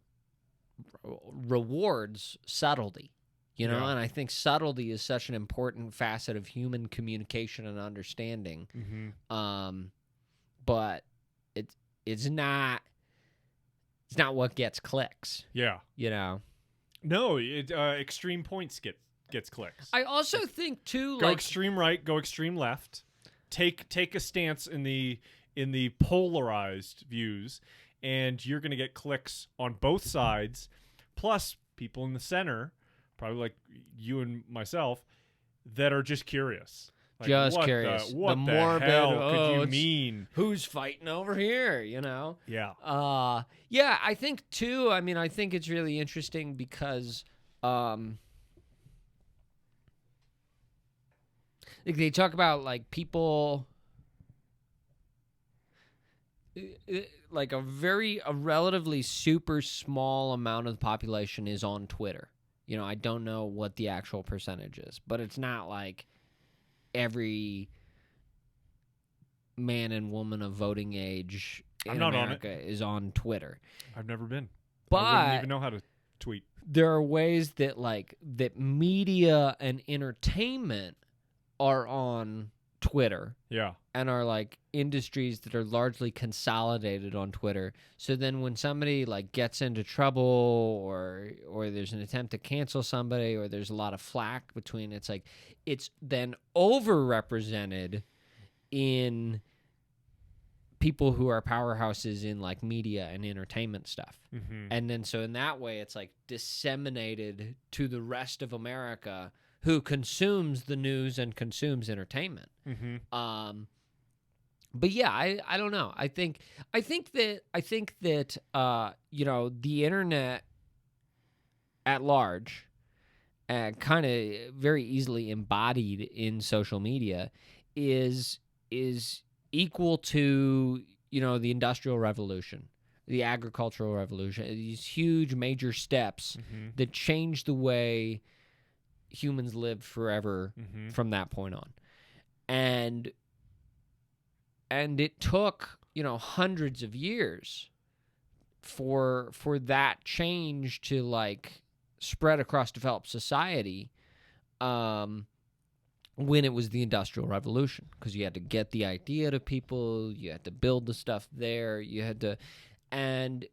rewards subtlety, and I think subtlety is such an important facet of human communication and understanding. But it's not what gets clicks. No, extreme points gets clicks. I also think too, go extreme right, go extreme left. Take a stance in the polarized views, and you're going to get clicks on both sides, plus people in the center, probably like you and myself, that are just curious. Like, just what curious. The, what the morbid, hell oh, could you it's- mean? Who's fighting over here? You know. Yeah. Yeah. I think too. I mean, I think it's really interesting because, like they talk about like people. Like a relatively super small amount of the population is on Twitter. You know, I don't know what the actual percentage is, but it's not like every man and woman of voting age in America is on Twitter. I've never been. But I wouldn't even know how to tweet. There are ways that that media and entertainment are on Twitter. Yeah. And are like industries that are largely consolidated on Twitter. So then when somebody like gets into trouble or there's an attempt to cancel somebody or there's a lot of flack between, it's like it's then overrepresented in people who are powerhouses in like media and entertainment stuff. Mm-hmm. And then so in that way it's like disseminated to the rest of America who consumes the news and consumes entertainment. Mm-hmm. But yeah, I don't know. I think that you know, the internet at large, kind of very easily embodied in social media, is equal to, you know, the Industrial Revolution, the agricultural revolution, these huge major steps that changed the way humans lived forever from that point on. And it took, you know, hundreds of years for that change to like spread across developed society when it was the Industrial Revolution, because you had to get the idea to people, you had to build the stuff there, you had to and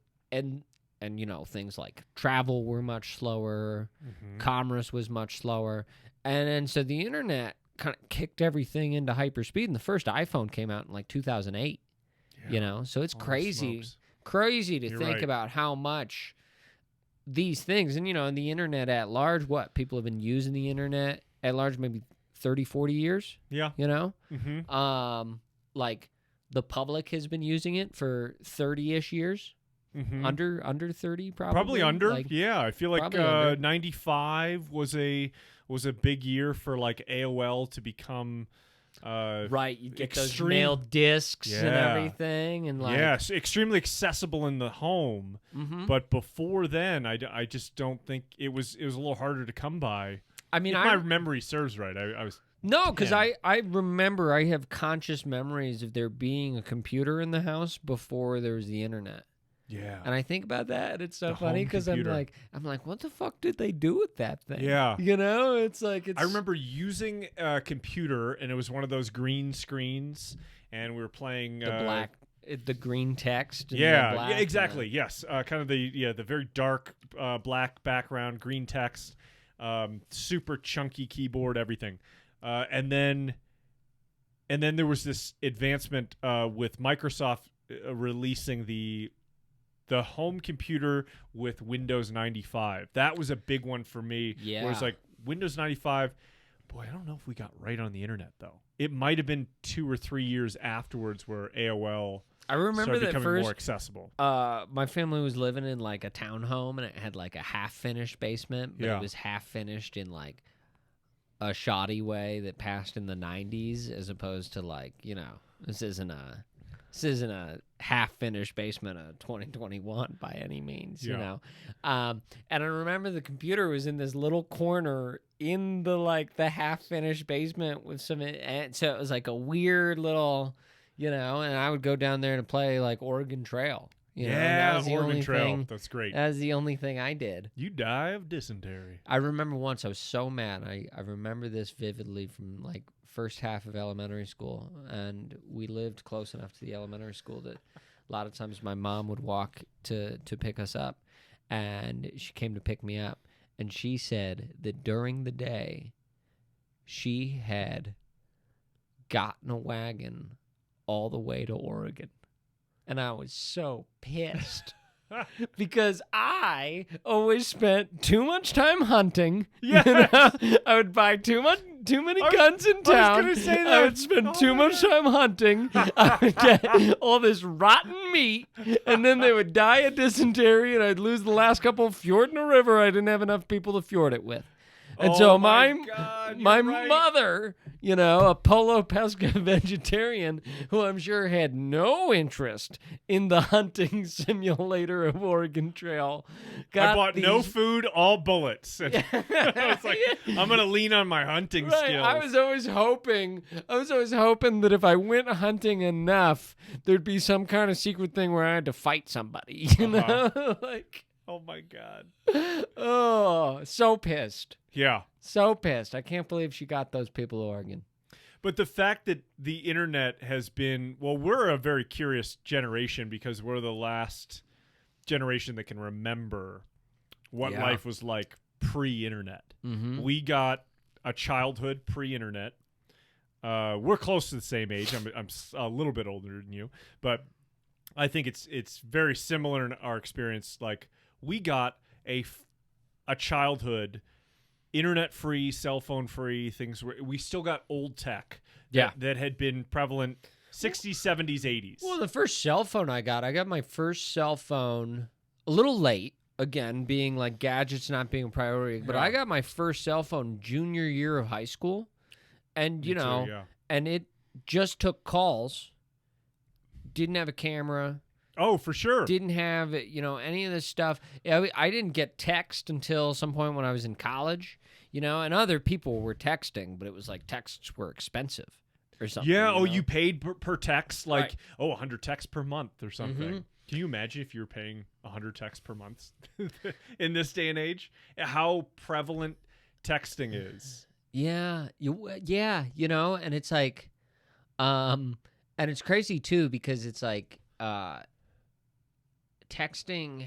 you know, things like travel were much slower, commerce was much slower, and so the internet kind of kicked everything into hyperspeed, and the first iPhone came out in like 2008. Yeah. You know, so it's crazy to think about how much these things, and you know, and the internet at large, what people have been using the internet at large maybe 30-40 years. Yeah. You know, like the public has been using it for 30-ish years. Under 30 probably under, like, yeah. I feel like 95 was a big year for like AOL to become right. You get those mail discs and everything, and like yes, extremely accessible in the home. But before then, I just don't think it was a little harder to come by. I mean, if my memory serves right, I was no, because I remember I have conscious memories of there being a computer in the house before there was the internet. Yeah. And I think about that, and it's so funny because I'm like, what the fuck did they do with that thing? Yeah. You know, it's like I remember using a computer, and it was one of those green screens, and we were playing the green text. And yeah, the black, yeah, exactly. Yes, kind of the very dark black background, green text, super chunky keyboard, everything, and then there was this advancement with Microsoft releasing the home computer with Windows 95. That was a big one for me. Yeah. Where it's like Windows 95, boy, I don't know if we got right on the internet, though. It might have been 2 or 3 years afterwards where AOL started becoming more accessible. My family was living in like a townhome, and it had like a half-finished basement, but it was half-finished in like a shoddy way that passed in the 90s, as opposed to like, you know, this isn't a half-finished basement of 2021 by any means, you know. And I remember the computer was in this little corner in the half-finished basement with some, and so it was like a weird little, you know. And I would go down there and play like Oregon Trail. You know, that was the Oregon Trail. Thing, that's great. That was the only thing I did. You die of dysentery. I remember once I was so mad. I remember this vividly from like first half of elementary school, and we lived close enough to the elementary school that a lot of times my mom would walk to pick us up, and she came to pick me up, and she said that during the day she had gotten a wagon all the way to Oregon. And I was so pissed because I always spent too much time hunting. Yeah, you know? I would buy too too many guns in town. I was going to say that. I would spend too much time hunting. I would get all this rotten meat, and then they would die of dysentery, and I'd lose the last couple of fjord in a river I didn't have enough people to fjord it with. And so my mother, a Polo Pesca vegetarian who I'm sure had no interest in the hunting simulator of Oregon Trail. I bought no food, all bullets. I was like, I'm going to lean on my hunting skills. I was always hoping that if I went hunting enough, there'd be some kind of secret thing where I had to fight somebody, know? Oh my God. Oh, so pissed. Yeah. So pissed. I can't believe she got those people to Oregon. But the fact that the internet has been, we're a very curious generation because we're the last generation that can remember what life was like pre-internet. Mm-hmm. We got a childhood pre-internet. We're close to the same age. I'm a little bit older than you, but I think it's very similar in our experience. Like, we got a childhood internet free, cell phone free, things where we still got old tech that had been prevalent 60s, 70s, 80s. Well, the first cell phone I got my first cell phone a little late, again, being like gadgets not being a priority, but I got my first cell phone junior year of high school. And, and it just took calls, didn't have a camera. Oh, for sure. Didn't have, any of this stuff. I didn't get text until some point when I was in college, and other people were texting, but it was like texts were expensive or something. Yeah, you paid per text, like, 100 texts per month or something. Mm-hmm. Can you imagine if you were paying 100 texts per month in this day and age? How prevalent texting is. Yeah, and it's like, and it's crazy too, because it's like, texting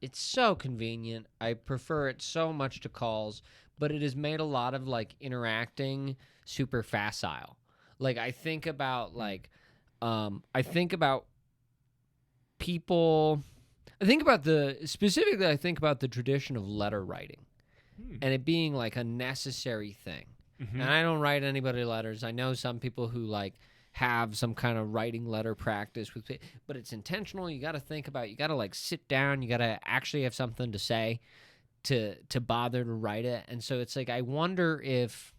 it's so convenient. I prefer it so much to calls, but it has made a lot of like interacting super facile. Like, I think about people. I think about the tradition of letter writing and it being like a necessary thing. Mm-hmm. And I don't write anybody letters. I know some people who like have some kind of writing letter practice but it's intentional. You got to think about, you got to like sit down, you got to actually have something to say to bother to write it. And so it's like, I wonder if,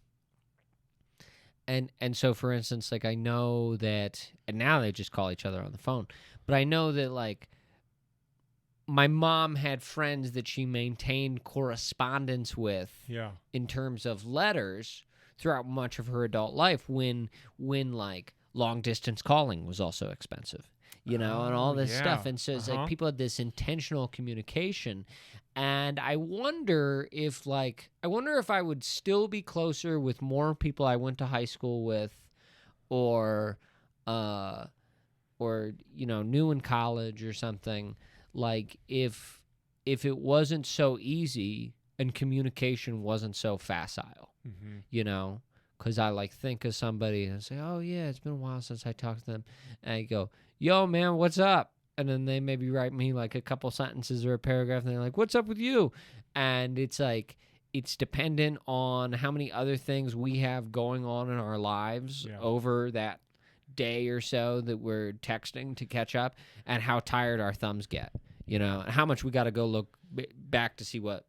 and so for instance, like, I know that, and now they just call each other on the phone, but I know that like my mom had friends that she maintained correspondence with in terms of letters throughout much of her adult life when like long distance calling was also expensive, and all this stuff. And so it's like people had this intentional communication. And I wonder if I would still be closer with more people I went to high school with or new in college or something, like if it wasn't so easy and communication wasn't so facile. Mm-hmm. Because I like think of somebody and say, oh yeah, it's been a while since I talked to them. And I go, yo man, what's up? And then they maybe write me like a couple sentences or a paragraph and they're like, what's up with you? And it's like, it's dependent on how many other things we have going on in our lives over that day or so that we're texting to catch up, and how tired our thumbs get, and how much we got to go look back to see what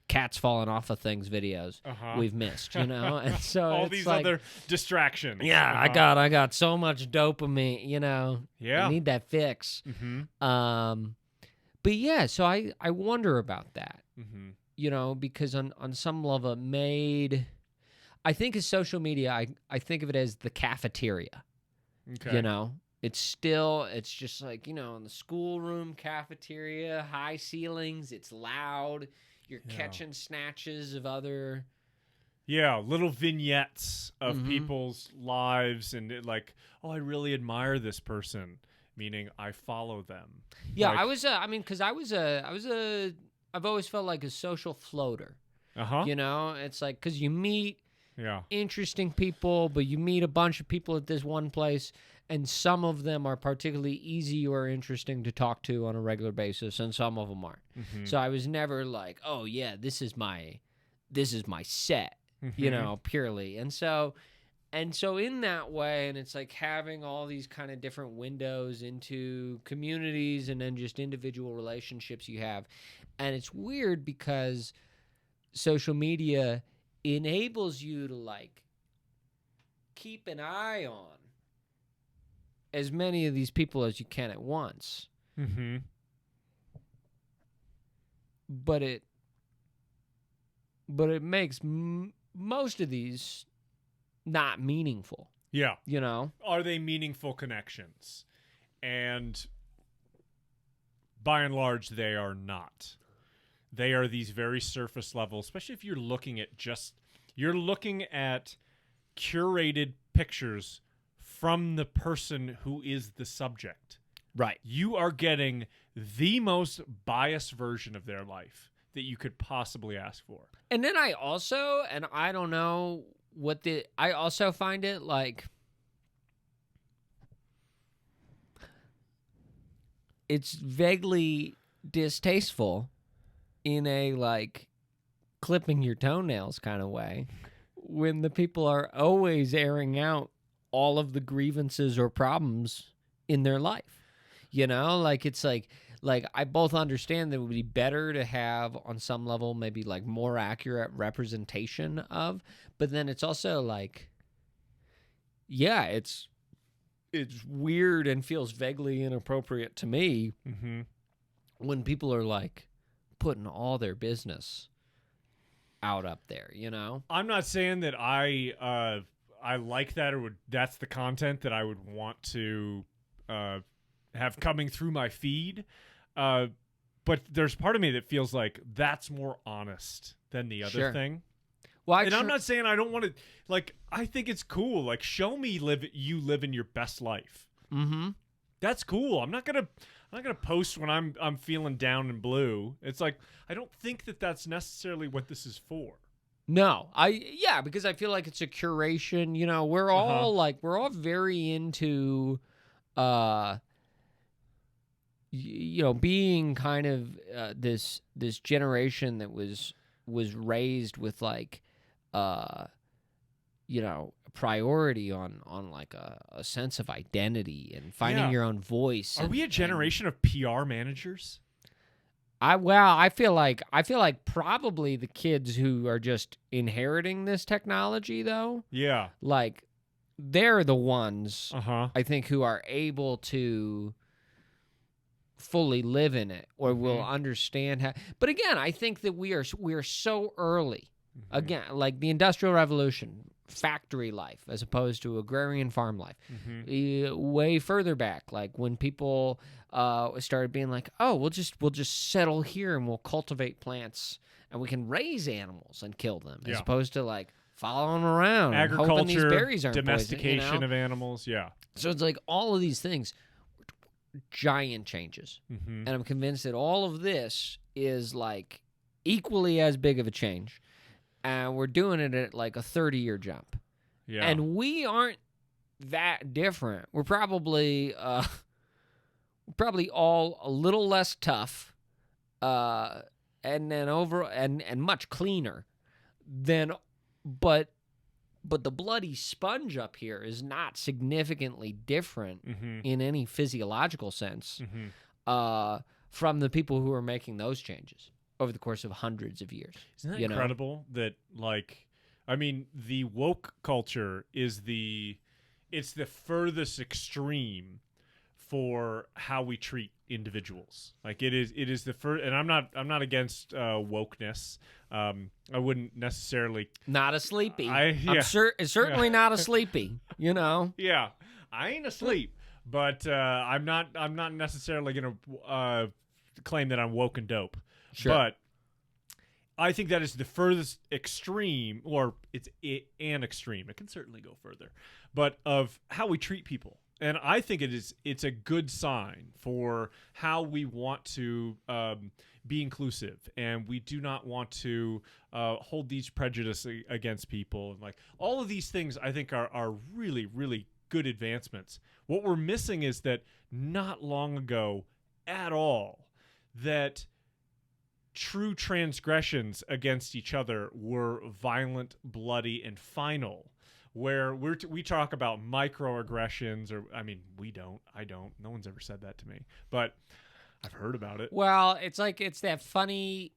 cats falling off of things videos we've missed, and so all these like, other distractions. Yeah, I got so much dopamine, I need that fix. Mm-hmm. But yeah, so I wonder about that, because on some level it made, I think of social media, I think of it as the cafeteria. Okay. It's just like, in the schoolroom cafeteria, high ceilings, it's loud. You're catching snatches of other... Yeah, little vignettes of people's lives, and I really admire this person, meaning I follow them. Yeah, I've always felt like a social floater. It's like, because you meet interesting people, but you meet a bunch of people at this one place, and some of them are particularly easy or interesting to talk to on a regular basis, and some of them aren't. Mm-hmm. So I was never like, oh yeah, this is my set. you know, purely. And so in that way, and it's like having all these kind of different windows into communities and then just individual relationships you have. And it's weird because social media enables you to like keep an eye on as many of these people as you can at once. Mm-hmm. But it makes most of these not meaningful. Yeah. You know? Are they meaningful connections? And by and large, they are not. They are these very surface level, especially if you're looking at curated pictures from the person who is the subject. Right. You are getting the most biased version of their life that you could possibly ask for. And then I also find it like it's vaguely distasteful in a like clipping your toenails kind of way when the people are always airing out all of the grievances or problems in their life. You know, like it's like I both understand that it would be better to have on some level maybe like more accurate representation of, but then it's also like, yeah, it's weird and feels vaguely inappropriate to me when people are like putting all their business out up there, you know? I'm not saying that I like that or that's the content that I would want to have coming through my feed. But there's part of me that feels like that's more honest than the other thing. Well, I'm not saying I don't want to, like, I think it's cool. Like, show me you living your best life. Mm-hmm. That's cool. I'm not gonna post when I'm feeling down and blue. It's like, I don't think that that's necessarily what this is for. No, because I feel like it's a curation. You know, we're all very into, you know, being kind of this generation that was raised with like, you know, priority on like a sense of identity and finding your own voice. Are we a generation of PR managers? I feel like probably the kids who are just inheriting this technology though. Yeah. Like they're the ones Uh-huh. I think who are able to fully live in it or will understand how. But again, I think that we are so early. Again, like the Industrial Revolution, factory life as opposed to agrarian farm life. Way further back, like when people started being like, "Oh, we'll just settle here and we'll cultivate plants and we can raise animals and kill them," as opposed to like following them around, agriculture, hoping these berries aren't domestication poison, you know? of animals. Yeah. So it's like all of these things, giant changes, and I'm convinced that all of this is like equally as big of a change. And we're doing it at like a 30-year jump. Yeah. And we aren't that different. We're probably all a little less tough and then and much cleaner than but the bloody sponge up here is not significantly different in any physiological sense from the people who are making those changes over the course of hundreds of years. Isn't that incredible that, like, I mean, the woke culture is it's the furthest extreme for how we treat individuals. Like it is the first, and I'm not against wokeness. I wouldn't necessarily. Not a sleepy. Certainly not a sleepy, you know? Yeah. I ain't asleep, but I'm not necessarily going to claim that I'm woke and dope. Sure. But I think that is the furthest extreme, or it's an extreme. It can certainly go further, but of how we treat people. And I think it's a good sign for how we want to be inclusive, and we do not want to hold these prejudices against people. And like all of these things, I think are really, really good advancements. What we're missing is that not long ago at all, that true transgressions against each other were violent, bloody, and final. Where we talk about microaggressions, or I mean, I don't. No one's ever said that to me, but I've heard about it. Well, it's like it's that funny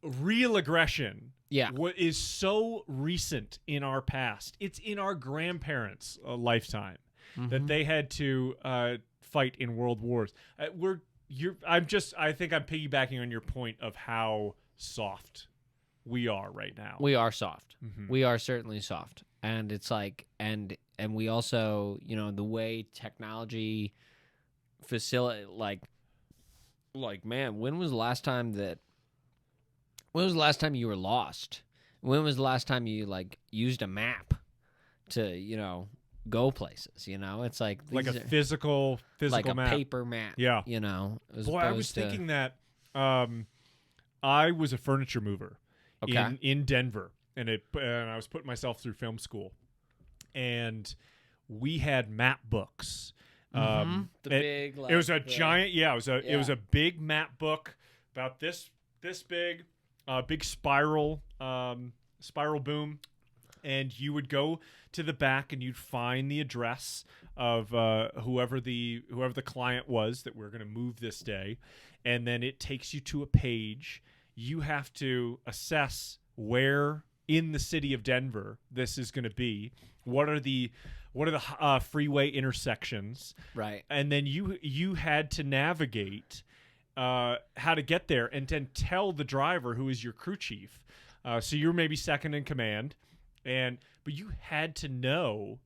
real aggression. Yeah. What is so recent in our past? It's in our grandparents' lifetime that they had to fight in world wars. I think I'm piggybacking on your point of how soft we are right now. We are soft. We are certainly soft. And it's like, and we also, the way technology like, man, when was the last time you were lost? When was the last time you used a map to, go places? It's like a physical like a map. paper map. Yeah. I was thinking that I was a furniture mover in Denver. And I was putting myself through film school, and we had map books. Big. It was a giant. Yeah, it was a big map book about this big, big spiral boom, and you would go to the back and you'd find the address of whoever the client was that we're going to move this day, and then it takes you to a page. You have to assess where in the city of Denver this is going to be. What are the freeway intersections? Right. And then you had to navigate how to get there, and then tell the driver, who is your crew chief. So you're maybe second in command, but you had to know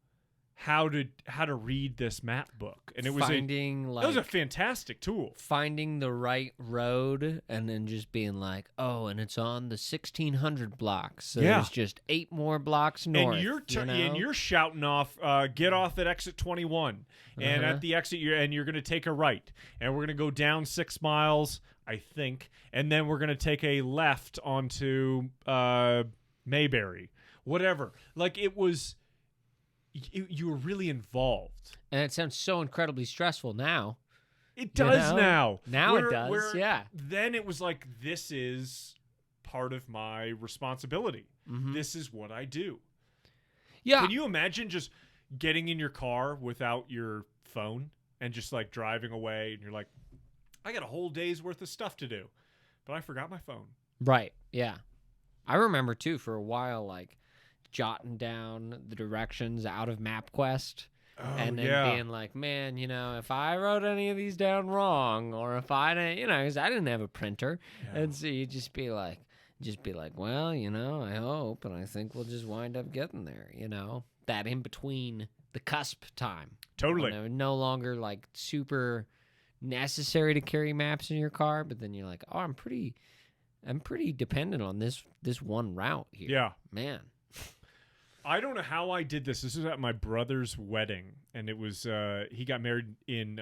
how to read this map book, and it was a fantastic tool. Finding the right road, and then just being like, oh, and it's on the 1600 blocks. So there's just 8 more blocks north. And you're shouting off, get off at exit 21, and at the exit you're going to take a right, and we're going to go down 6 miles, I think, and then we're going to take a left onto Mayberry, whatever. Like, it was. You were really involved. And it sounds so incredibly stressful now. It does now. Now it does, yeah. Then it was like, this is part of my responsibility. This is what I do. Yeah. Can you imagine just getting in your car without your phone and just like driving away, and you're like, I got a whole day's worth of stuff to do, but I forgot my phone. Right, yeah. I remember, too, for a while, like, jotting down the directions out of MapQuest, and then being like, man, if I wrote any of these down wrong, or if I didn't, because I didn't have a printer, and so you just be like, well, I hope, and I think we'll just wind up getting there, that in between the cusp time. Totally. No longer like super necessary to carry maps in your car, but then you're like, oh, I'm pretty dependent on this one route here. Yeah, man. I don't know how I did this. This was at my brother's wedding, and it was he got married in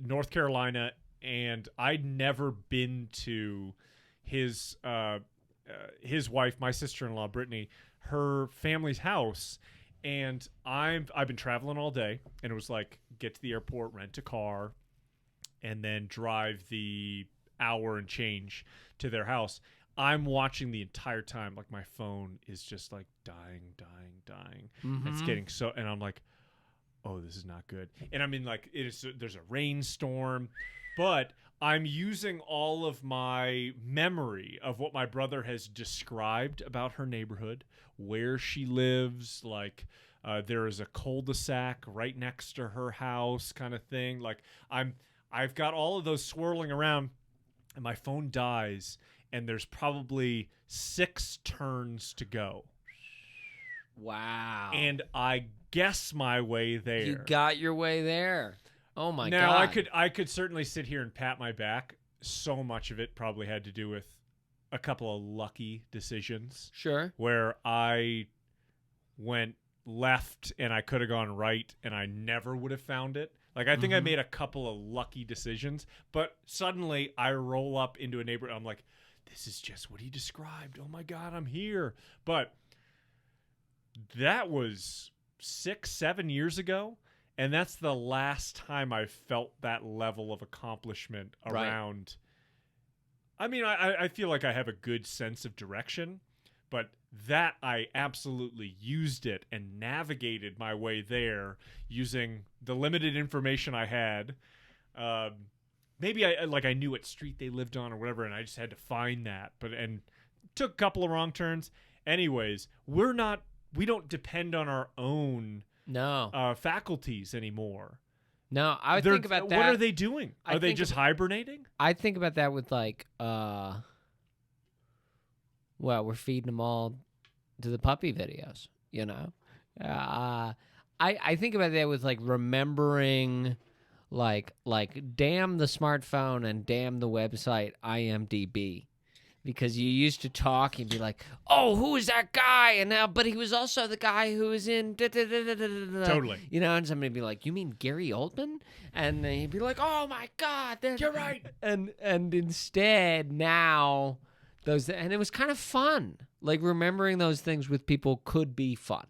North Carolina, and I'd never been to his wife, my sister-in-law Brittany, her family's house, and I've been traveling all day, and it was like, get to the airport, rent a car, and then drive the hour and change to their house. I'm watching the entire time, like my phone is just like dying. It's getting so, and I'm like, oh, this is not good. And I mean, like, there's a rainstorm, but I'm using all of my memory of what my brother has described about her neighborhood, where she lives, like there is a cul-de-sac right next to her house, kind of thing. Like I've got all of those swirling around, and my phone dies. And there's probably 6 turns to go. Wow. And I guess my way there. You got your way there. Oh, my God. Now, I could certainly sit here and pat my back. So much of it probably had to do with a couple of lucky decisions. Sure. Where I went left and I could have gone right, and I never would have found it. Like, I think I made a couple of lucky decisions. But suddenly, I roll up into a neighborhood. I'm like, this is just what he described. Oh, my God, I'm here. But that was 6-7 years ago, and that's the last time I felt that level of accomplishment around I mean, I feel like I have a good sense of direction, but that I absolutely used it and navigated my way there using the limited information I had. Maybe I knew what street they lived on or whatever, and I just had to find that. And took a couple of wrong turns. Anyways, we don't depend on our own faculties anymore. No, I would think about that. What are they doing? Are they just hibernating? I think about that with like, well, we're feeding them all to the puppy videos, you know? I think about that with like remembering like damn the smartphone and damn the website IMDb. Because you used to talk and be like, oh, who is that guy? And now, but he was also the guy who was in Totally. You know, and somebody would be like, you mean Gary Oldman? And then he'd be like, oh my God, you're right. And instead now and it was kind of fun. Like remembering those things with people could be fun,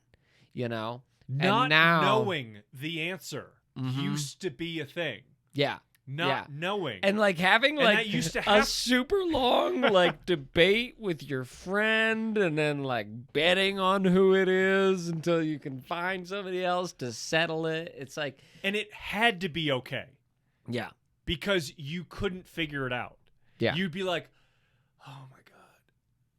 you know? Not knowing the answer used to be a thing. Yeah. Not knowing. And like having like that used to a super long like debate with your friend and then like betting on who it is until you can find somebody else to settle it. It's like, and it had to be okay. Yeah. Because you couldn't figure it out. Yeah. You'd be like, oh my God,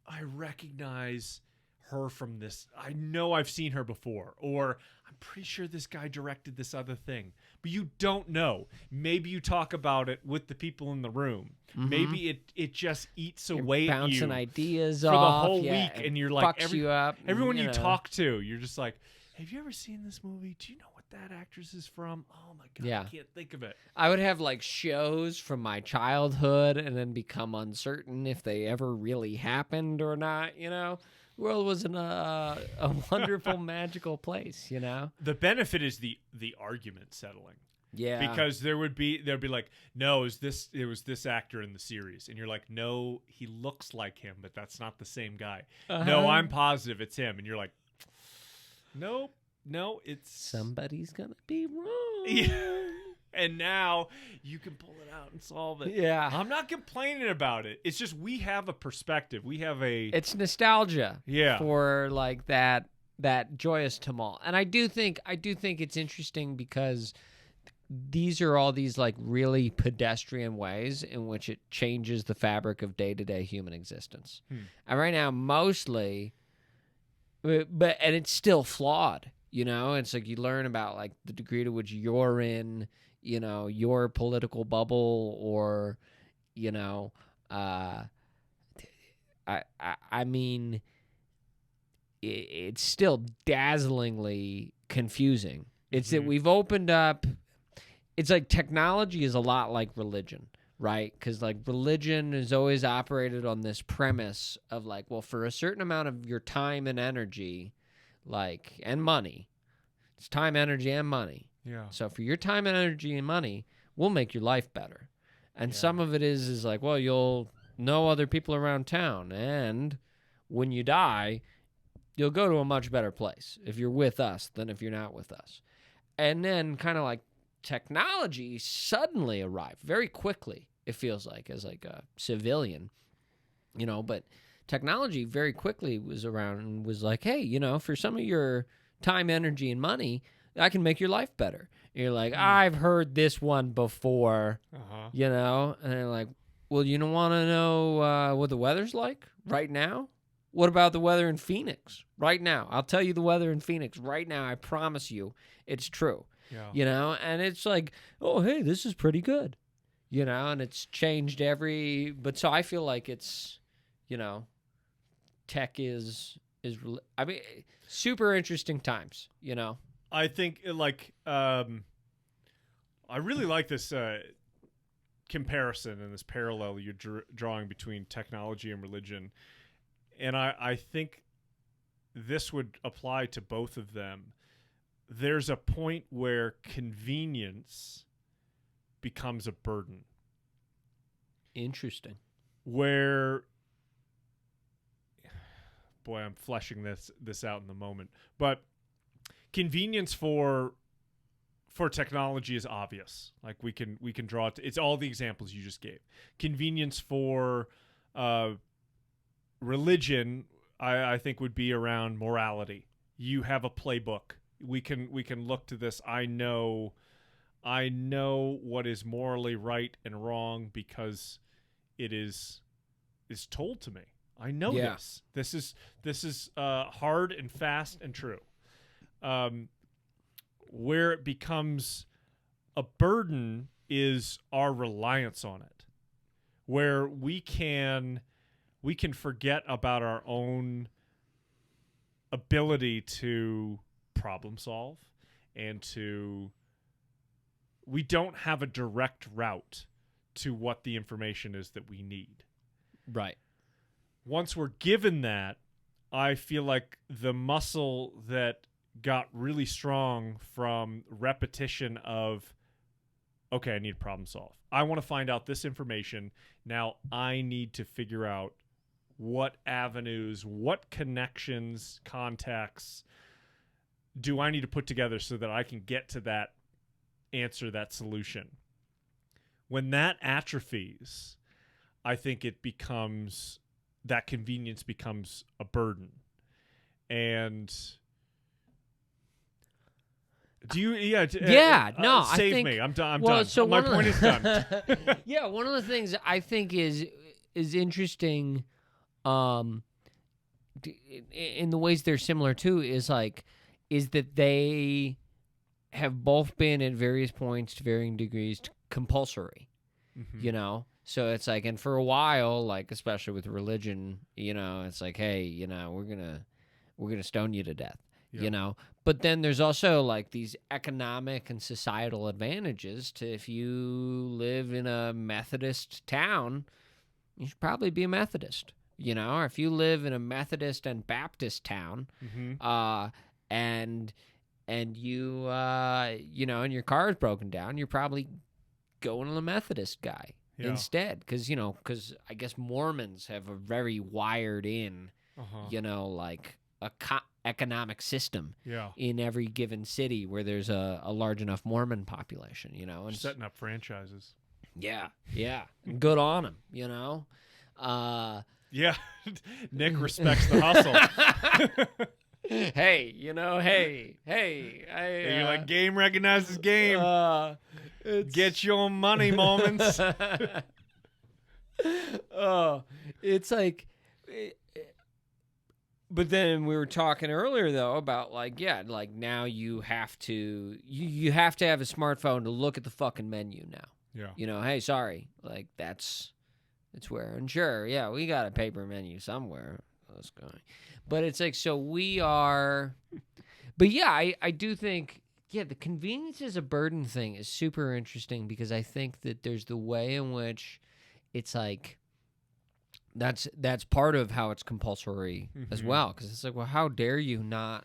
I recognize her from this. I know I've seen her before. Or I'm pretty sure this guy directed this other thing. But you don't know. Maybe you talk about it with the people in the room. Maybe it just eats away at you. Bouncing ideas for off. the whole week. And you're like, you up, everyone you talk to, you're just like, have you ever seen this movie? Do you know what that actress is from? Oh my God, I can't think of it. I would have like shows from my childhood and then become uncertain if they ever really happened or not, you know? The world was in a wonderful, magical place, you know? The benefit is the argument settling. Yeah. Because there'd be like, no, it was this actor in the series. And you're like, no, he looks like him, but that's not the same guy. No, I'm positive it's him. And you're like, nope, no, it's somebody's gonna be wrong. Yeah. And now you can pull it out and solve it. Yeah. I'm not complaining about it. It's just we have a perspective. We have it's nostalgia. Yeah. For like that joyous tumult. And I do think it's interesting because these are all these like really pedestrian ways in which it changes the fabric of day-to-day human existence. And right now mostly and it's still flawed, you know? It's like you learn about like the degree to which you're in, you know, your political bubble or, you know, I mean, it's still dazzlingly confusing. It's that we've opened up. It's like technology is a lot like religion, right? Because like religion is always operated on this premise of like, well, for a certain amount of your time and energy, like, and money, it's time, energy, and money. Yeah. So for your time and energy and money, we'll make your life better. And some of it is like, well, you'll know other people around town. And when you die, you'll go to a much better place if you're with us than if you're not with us. And then kind of like technology suddenly arrived very quickly, it feels like, as like a civilian, you know, but technology very quickly was around and was like, hey, you know, for some of your time, energy, and money, I can make your life better. And you're like, I've heard this one before, you know? And they're like, well, you don't want to know what the weather's like right now? What about the weather in Phoenix right now? I'll tell you the weather in Phoenix right now. I promise you it's true, you know? And it's like, oh, hey, this is pretty good, you know? And it's changed but so I feel like it's, you know, tech is I mean, super interesting times, you know? I think like I really like this comparison and this parallel you're drawing between technology and religion, and I think this would apply to both of them. There's a point where convenience becomes a burden. Interesting. Where, boy, I'm fleshing this out in the moment, but convenience for for technology is obvious. Like we can draw it. It's all the examples you just gave. Convenience for religion, I think, would be around morality. You have a playbook. We can look to this. I know what is morally right and wrong because it is told to me. I know this. This is hard and fast and true. Where it becomes a burden is our reliance on it, where we can forget about our own ability to problem solve, and we don't have a direct route to what the information is that we need. Right. Once we're given that, I feel like the muscle that got really strong from repetition of, okay, I need to problem solve. I want to find out this information. Now I need to figure out what avenues, what connections, contacts do I need to put together so that I can get to that answer, that solution. When that atrophies, I think that convenience becomes a burden. And do you? No. Save I think, me. I'm done. Well, so my point is done. Yeah, one of the things I think is interesting, in the ways they're similar too, is that they have both been at various points to varying degrees compulsory. Mm-hmm. You know, so it's like, and for a while, like especially with religion, you know, it's like, hey, you know, we're gonna stone you to death. Yeah. You know, but then there's also like these economic and societal advantages to, if you live in a Methodist town, you should probably be a Methodist, you know, or if you live in a Methodist and Baptist town, Mm-hmm. and you, you know, and your car is broken down, you're probably going to the Methodist guy instead. Because I guess Mormons have a very wired in, you know, like a economic system in every given city where there's a large enough Mormon population, you know. And setting up franchises. Yeah. Good on them, you know. Yeah. Nick respects the hustle. Hey, you know, hey. You're like, game recognizes game. Get your money, moments. It's like... But then we were talking earlier though about like now you have to have a smartphone to look at the fucking menu now. Yeah. You know, hey, sorry, like that's where, and sure, yeah, we got a paper menu somewhere. Let's go. But it's like, so we are. But yeah, I do think the convenience as a burden thing is super interesting, because I think that there's the way in which it's like. That's part of how it's compulsory as well, because it's like, well, how dare you not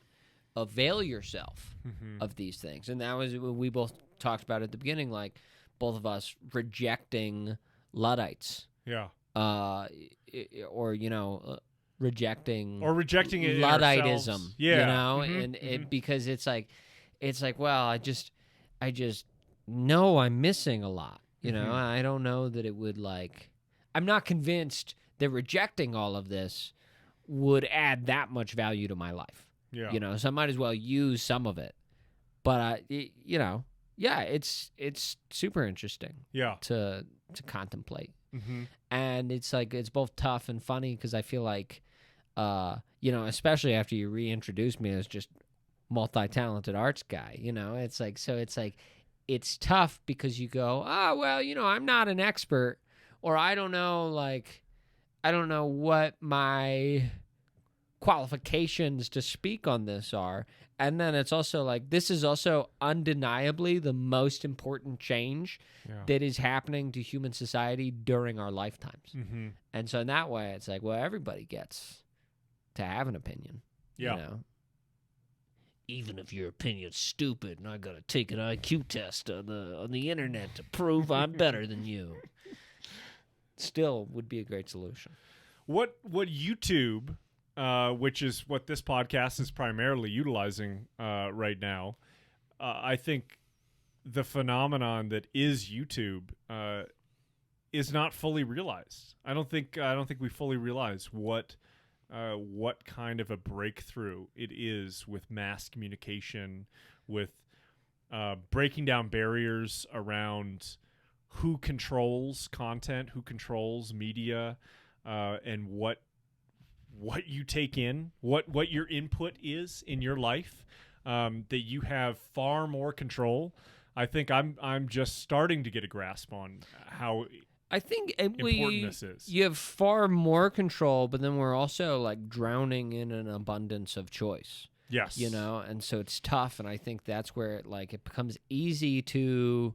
avail yourself of these things? And that was what we both talked about at the beginning, like both of us rejecting Luddites, or you know, rejecting it Ludditism, you know, and it, because it's like, well, I just know I'm missing a lot, you know. I don't know that it would, like, I'm not convinced that rejecting all of this would add that much value to my life. Yeah. You know, so I might as well use some of it. But you know, it's super interesting. Yeah. To contemplate. And it's like, it's both tough and funny, because I feel like, you know, especially after you reintroduced me as just multi-talented arts guy, you know, it's like, so it's like, it's tough because you go, oh, well, you know, I'm not an expert, or I don't know what my qualifications to speak on this are. And then it's also like, this is also undeniably the most important change that is happening to human society during our lifetimes. And so in that way, it's like, well, everybody gets to have an opinion. You know? Even if your opinion's stupid and I got to take an IQ test on the internet to prove I'm better than you. Still would be a great solution. What YouTube, which is what this podcast is primarily utilizing right now, I think the phenomenon that is YouTube is not fully realized. I don't think we fully realize what kind of a breakthrough it is with mass communication, with breaking down barriers around who controls content, who controls media, and what you take in, what your input is in your life, that you have far more control. I think I'm just starting to get a grasp on how I think important this is. You have far more control, but then we're also like drowning in an abundance of choice. Yes. You know, and so it's tough, and I think that's where it becomes easy to.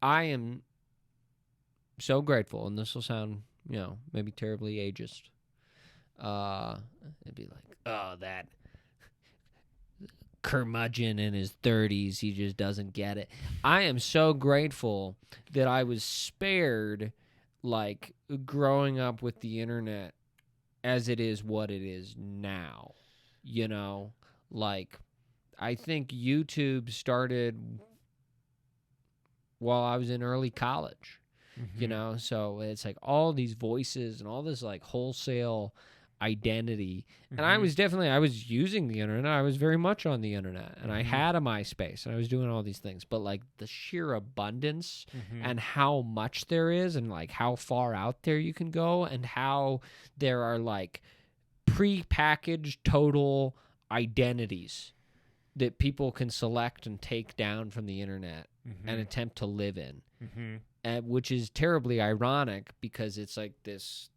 I am so grateful, and this will sound, maybe terribly ageist. It'd be like, oh, that curmudgeon in his 30s, he just doesn't get it. I am so grateful that I was spared, like, growing up with the internet as it is what it is now. Like, I think YouTube started while I was in early college. So it's like all these voices and all this like wholesale identity. And I was using the internet. I was very much on the internet, and I had a MySpace, and I was doing all these things, but like the sheer abundance and how much there is, and like how far out there you can go, and how there are like pre-packaged total identities that people can select and take down from the internet and attempt to live in. Which is terribly ironic, because it's like this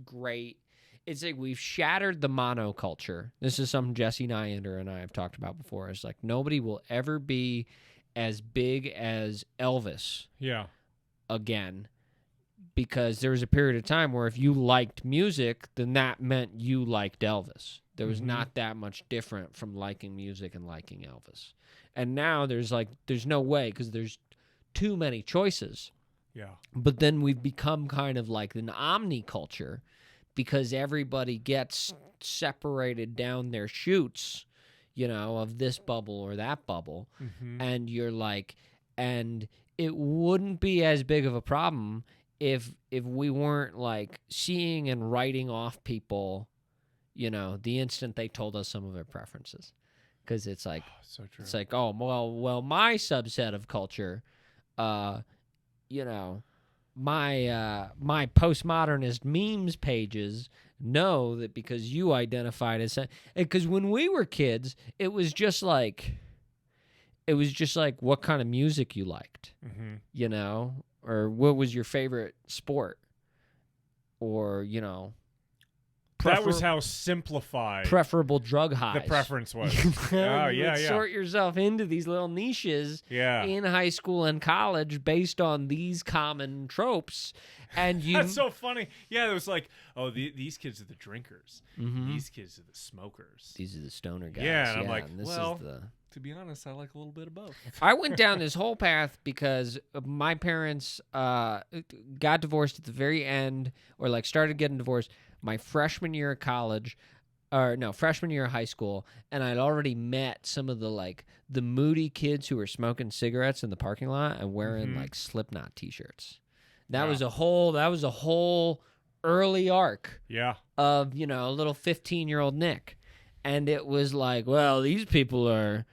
great. It's like we've shattered the monoculture. This is something Jesse Nyander and I have talked about before. It's like nobody will ever be as big as Elvis again, because there was a period of time where if you liked music, then that meant you liked Elvis. There was not that much different from liking music and liking Elvis. And now there's no way, because there's too many choices. Yeah. But then we've become kind of like an omniculture, because everybody gets separated down their chutes, of this bubble or that bubble. And you're like, and it wouldn't be as big of a problem if we weren't like seeing and writing off people, the instant they told us some of their preferences. Because it's like, so true. It's like, oh, well, my subset of culture, my postmodernist memes pages know that because you identified as, because when we were kids, it was just like what kind of music you liked, or what was your favorite sport, or that was how simplified preferable drug highs the preference was. You would sort yourself into these little niches in high school and college based on these common tropes. And that's so funny. Yeah, it was like, oh, these kids are the drinkers. These kids are the smokers. These are the stoner guys. Yeah, and I'm like, this well, is the... to be honest, I like a little bit of both. I went down this whole path because my parents got divorced at the very end, or like started getting divorced my freshman year of college, freshman year of high school, and I'd already met some of the moody kids who were smoking cigarettes in the parking lot and wearing like Slipknot t-shirts. That was a whole early arc of, little 15-year-old Nick. And it was like, well, these people are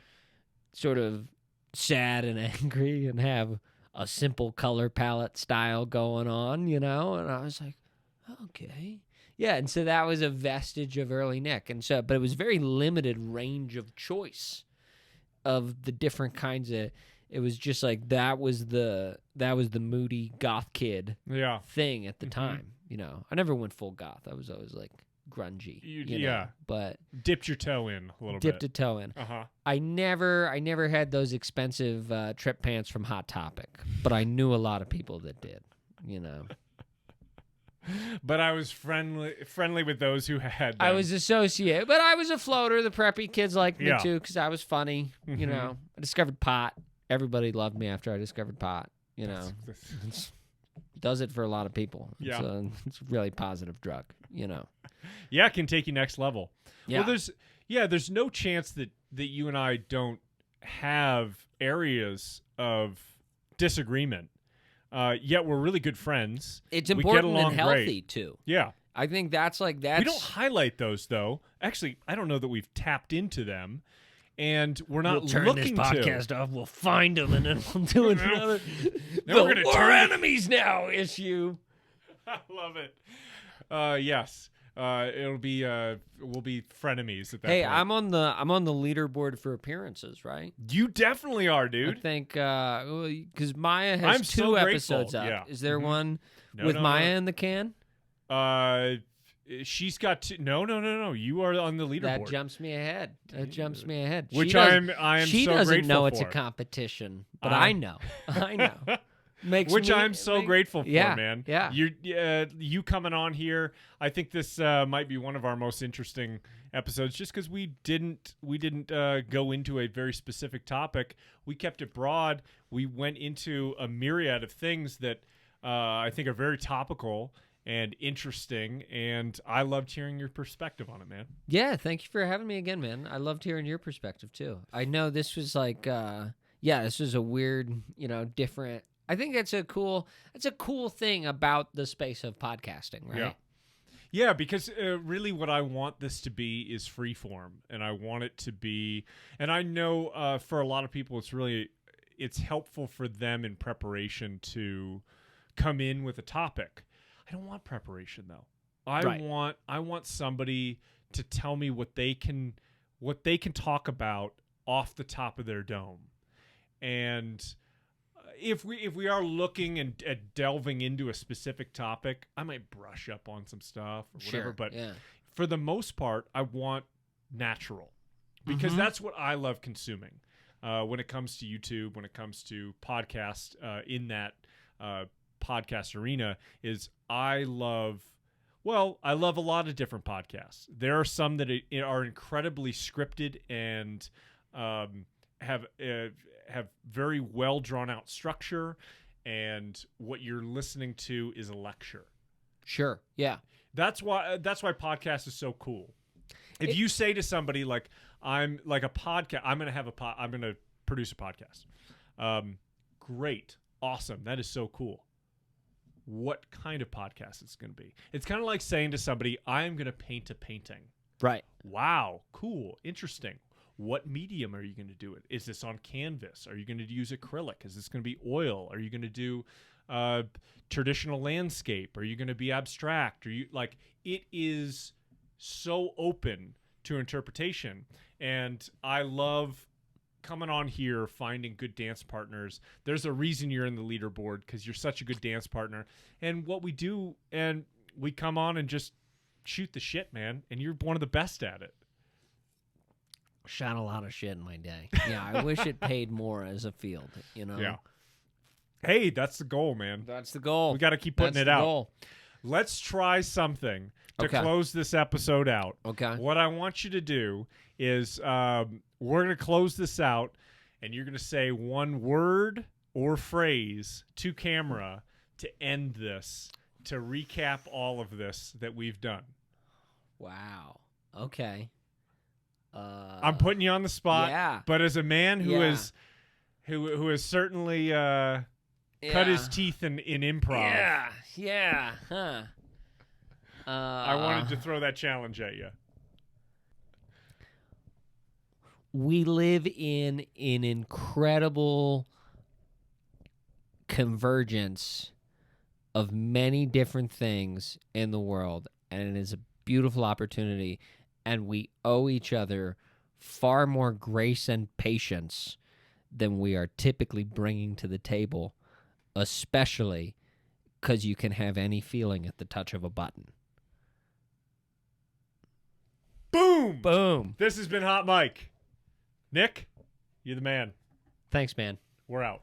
sort of sad and angry and have a simple color palette style going on, and I was like, okay. Yeah, and so that was a vestige of early Nick. And so, but it was very limited range of choice of the different kinds of, it was just like that was the moody goth kid thing at the time, I never went full goth. I was always like grungy, but dipped your toe in a little bit. Dipped a toe in. I never had those expensive trip pants from Hot Topic, but I knew a lot of people that did, But I was friendly with those who had them. I was associated, but I was a floater. The preppy kids liked me too because I was funny. I discovered pot. Everybody loved me after I discovered pot. Does it for a lot of people. Yeah. It's a really positive drug. Yeah, it can take you next level. Yeah. Well, there's no chance that you and I don't have areas of disagreement. Yet we're really good friends. It's We get important along and healthy, great. too. Yeah. I think that's. We don't highlight those, though. Actually, I don't know that we've tapped into them, and we're not turn looking this podcast off. We'll find them, and then we'll do another. Now we're gonna turn enemies now issue. I love it. Yes. It'll be we'll be frenemies at that Hey, point. I'm on the leaderboard for appearances, right? You definitely are, I think think because Maya has I'm so 2 grateful. episodes up. Yeah. Is there Mhm. one No, with no, Maya no. in the can? She's got no. You are on the leaderboard. That jumps me ahead. Which She I am She so doesn't grateful know for. it's a competition, but I know. I know. Which I'm so grateful for, yeah, man. Yeah. You coming on here. I think this might be one of our most interesting episodes, just because we didn't go into a very specific topic. We kept it broad. We went into a myriad of things that I think are very topical and interesting, and I loved hearing your perspective on it, man. Yeah, thank you for having me again, man. I loved hearing your perspective too. I know this was like this was a weird, different. I think that's a cool thing about the space of podcasting, right? Yeah. Yeah, because really what I want this to be is free form, and I want it to be, and I know for a lot of people it's helpful for them in preparation to come in with a topic. I don't want preparation though. I want somebody to tell me what they can talk about off the top of their dome. And if we are looking and delving into a specific topic, I might brush up on some stuff or whatever. Sure, but yeah. for the most part, I want natural, because that's what I love consuming. When it comes to YouTube, when it comes to podcasts, in that podcast arena, is I love a lot of different podcasts. There are some that are incredibly scripted and have very well drawn out structure, and what you're listening to is a lecture. Sure. Yeah. That's why podcast is so cool. If you say to somebody like, I'm like a podcast, I'm going to produce a podcast. Great. Awesome. That is so cool. What kind of podcast it's going to be? It's kind of like saying to somebody, I'm going to paint a painting. Right. Wow. Cool. Interesting. What medium are you going to do it? Is this on canvas? Are you going to use acrylic? Is this going to be oil? Are you going to do traditional landscape? Are you going to be abstract? It is so open to interpretation. And I love coming on here, finding good dance partners. There's a reason you're in the leaderboard, because you're such a good dance partner. And what we do, and we come on and just shoot the shit, man. And you're one of the best at it. Shot a lot of shit in my day. Yeah, I wish it paid more as a field, Yeah. Hey, that's the goal, man. That's the goal. We got to keep putting That's it the out. goal. Let's try something to Okay. close this episode out. Okay. What I want you to do is we're going to close this out, and you're going to say one word or phrase to camera to end this, to recap all of this that we've done. Wow. Okay. I'm putting you on the spot, yeah. but as a man who Yeah. who has certainly cut his teeth in improv, Yeah. Huh. I wanted to throw that challenge at you. We live in an incredible convergence of many different things in the world, and it is a beautiful opportunity, and we owe each other far more grace and patience than we are typically bringing to the table, especially because you can have any feeling at the touch of a button. Boom! Boom. This has been Hot Mike. Nick, you're the man. Thanks, man. We're out.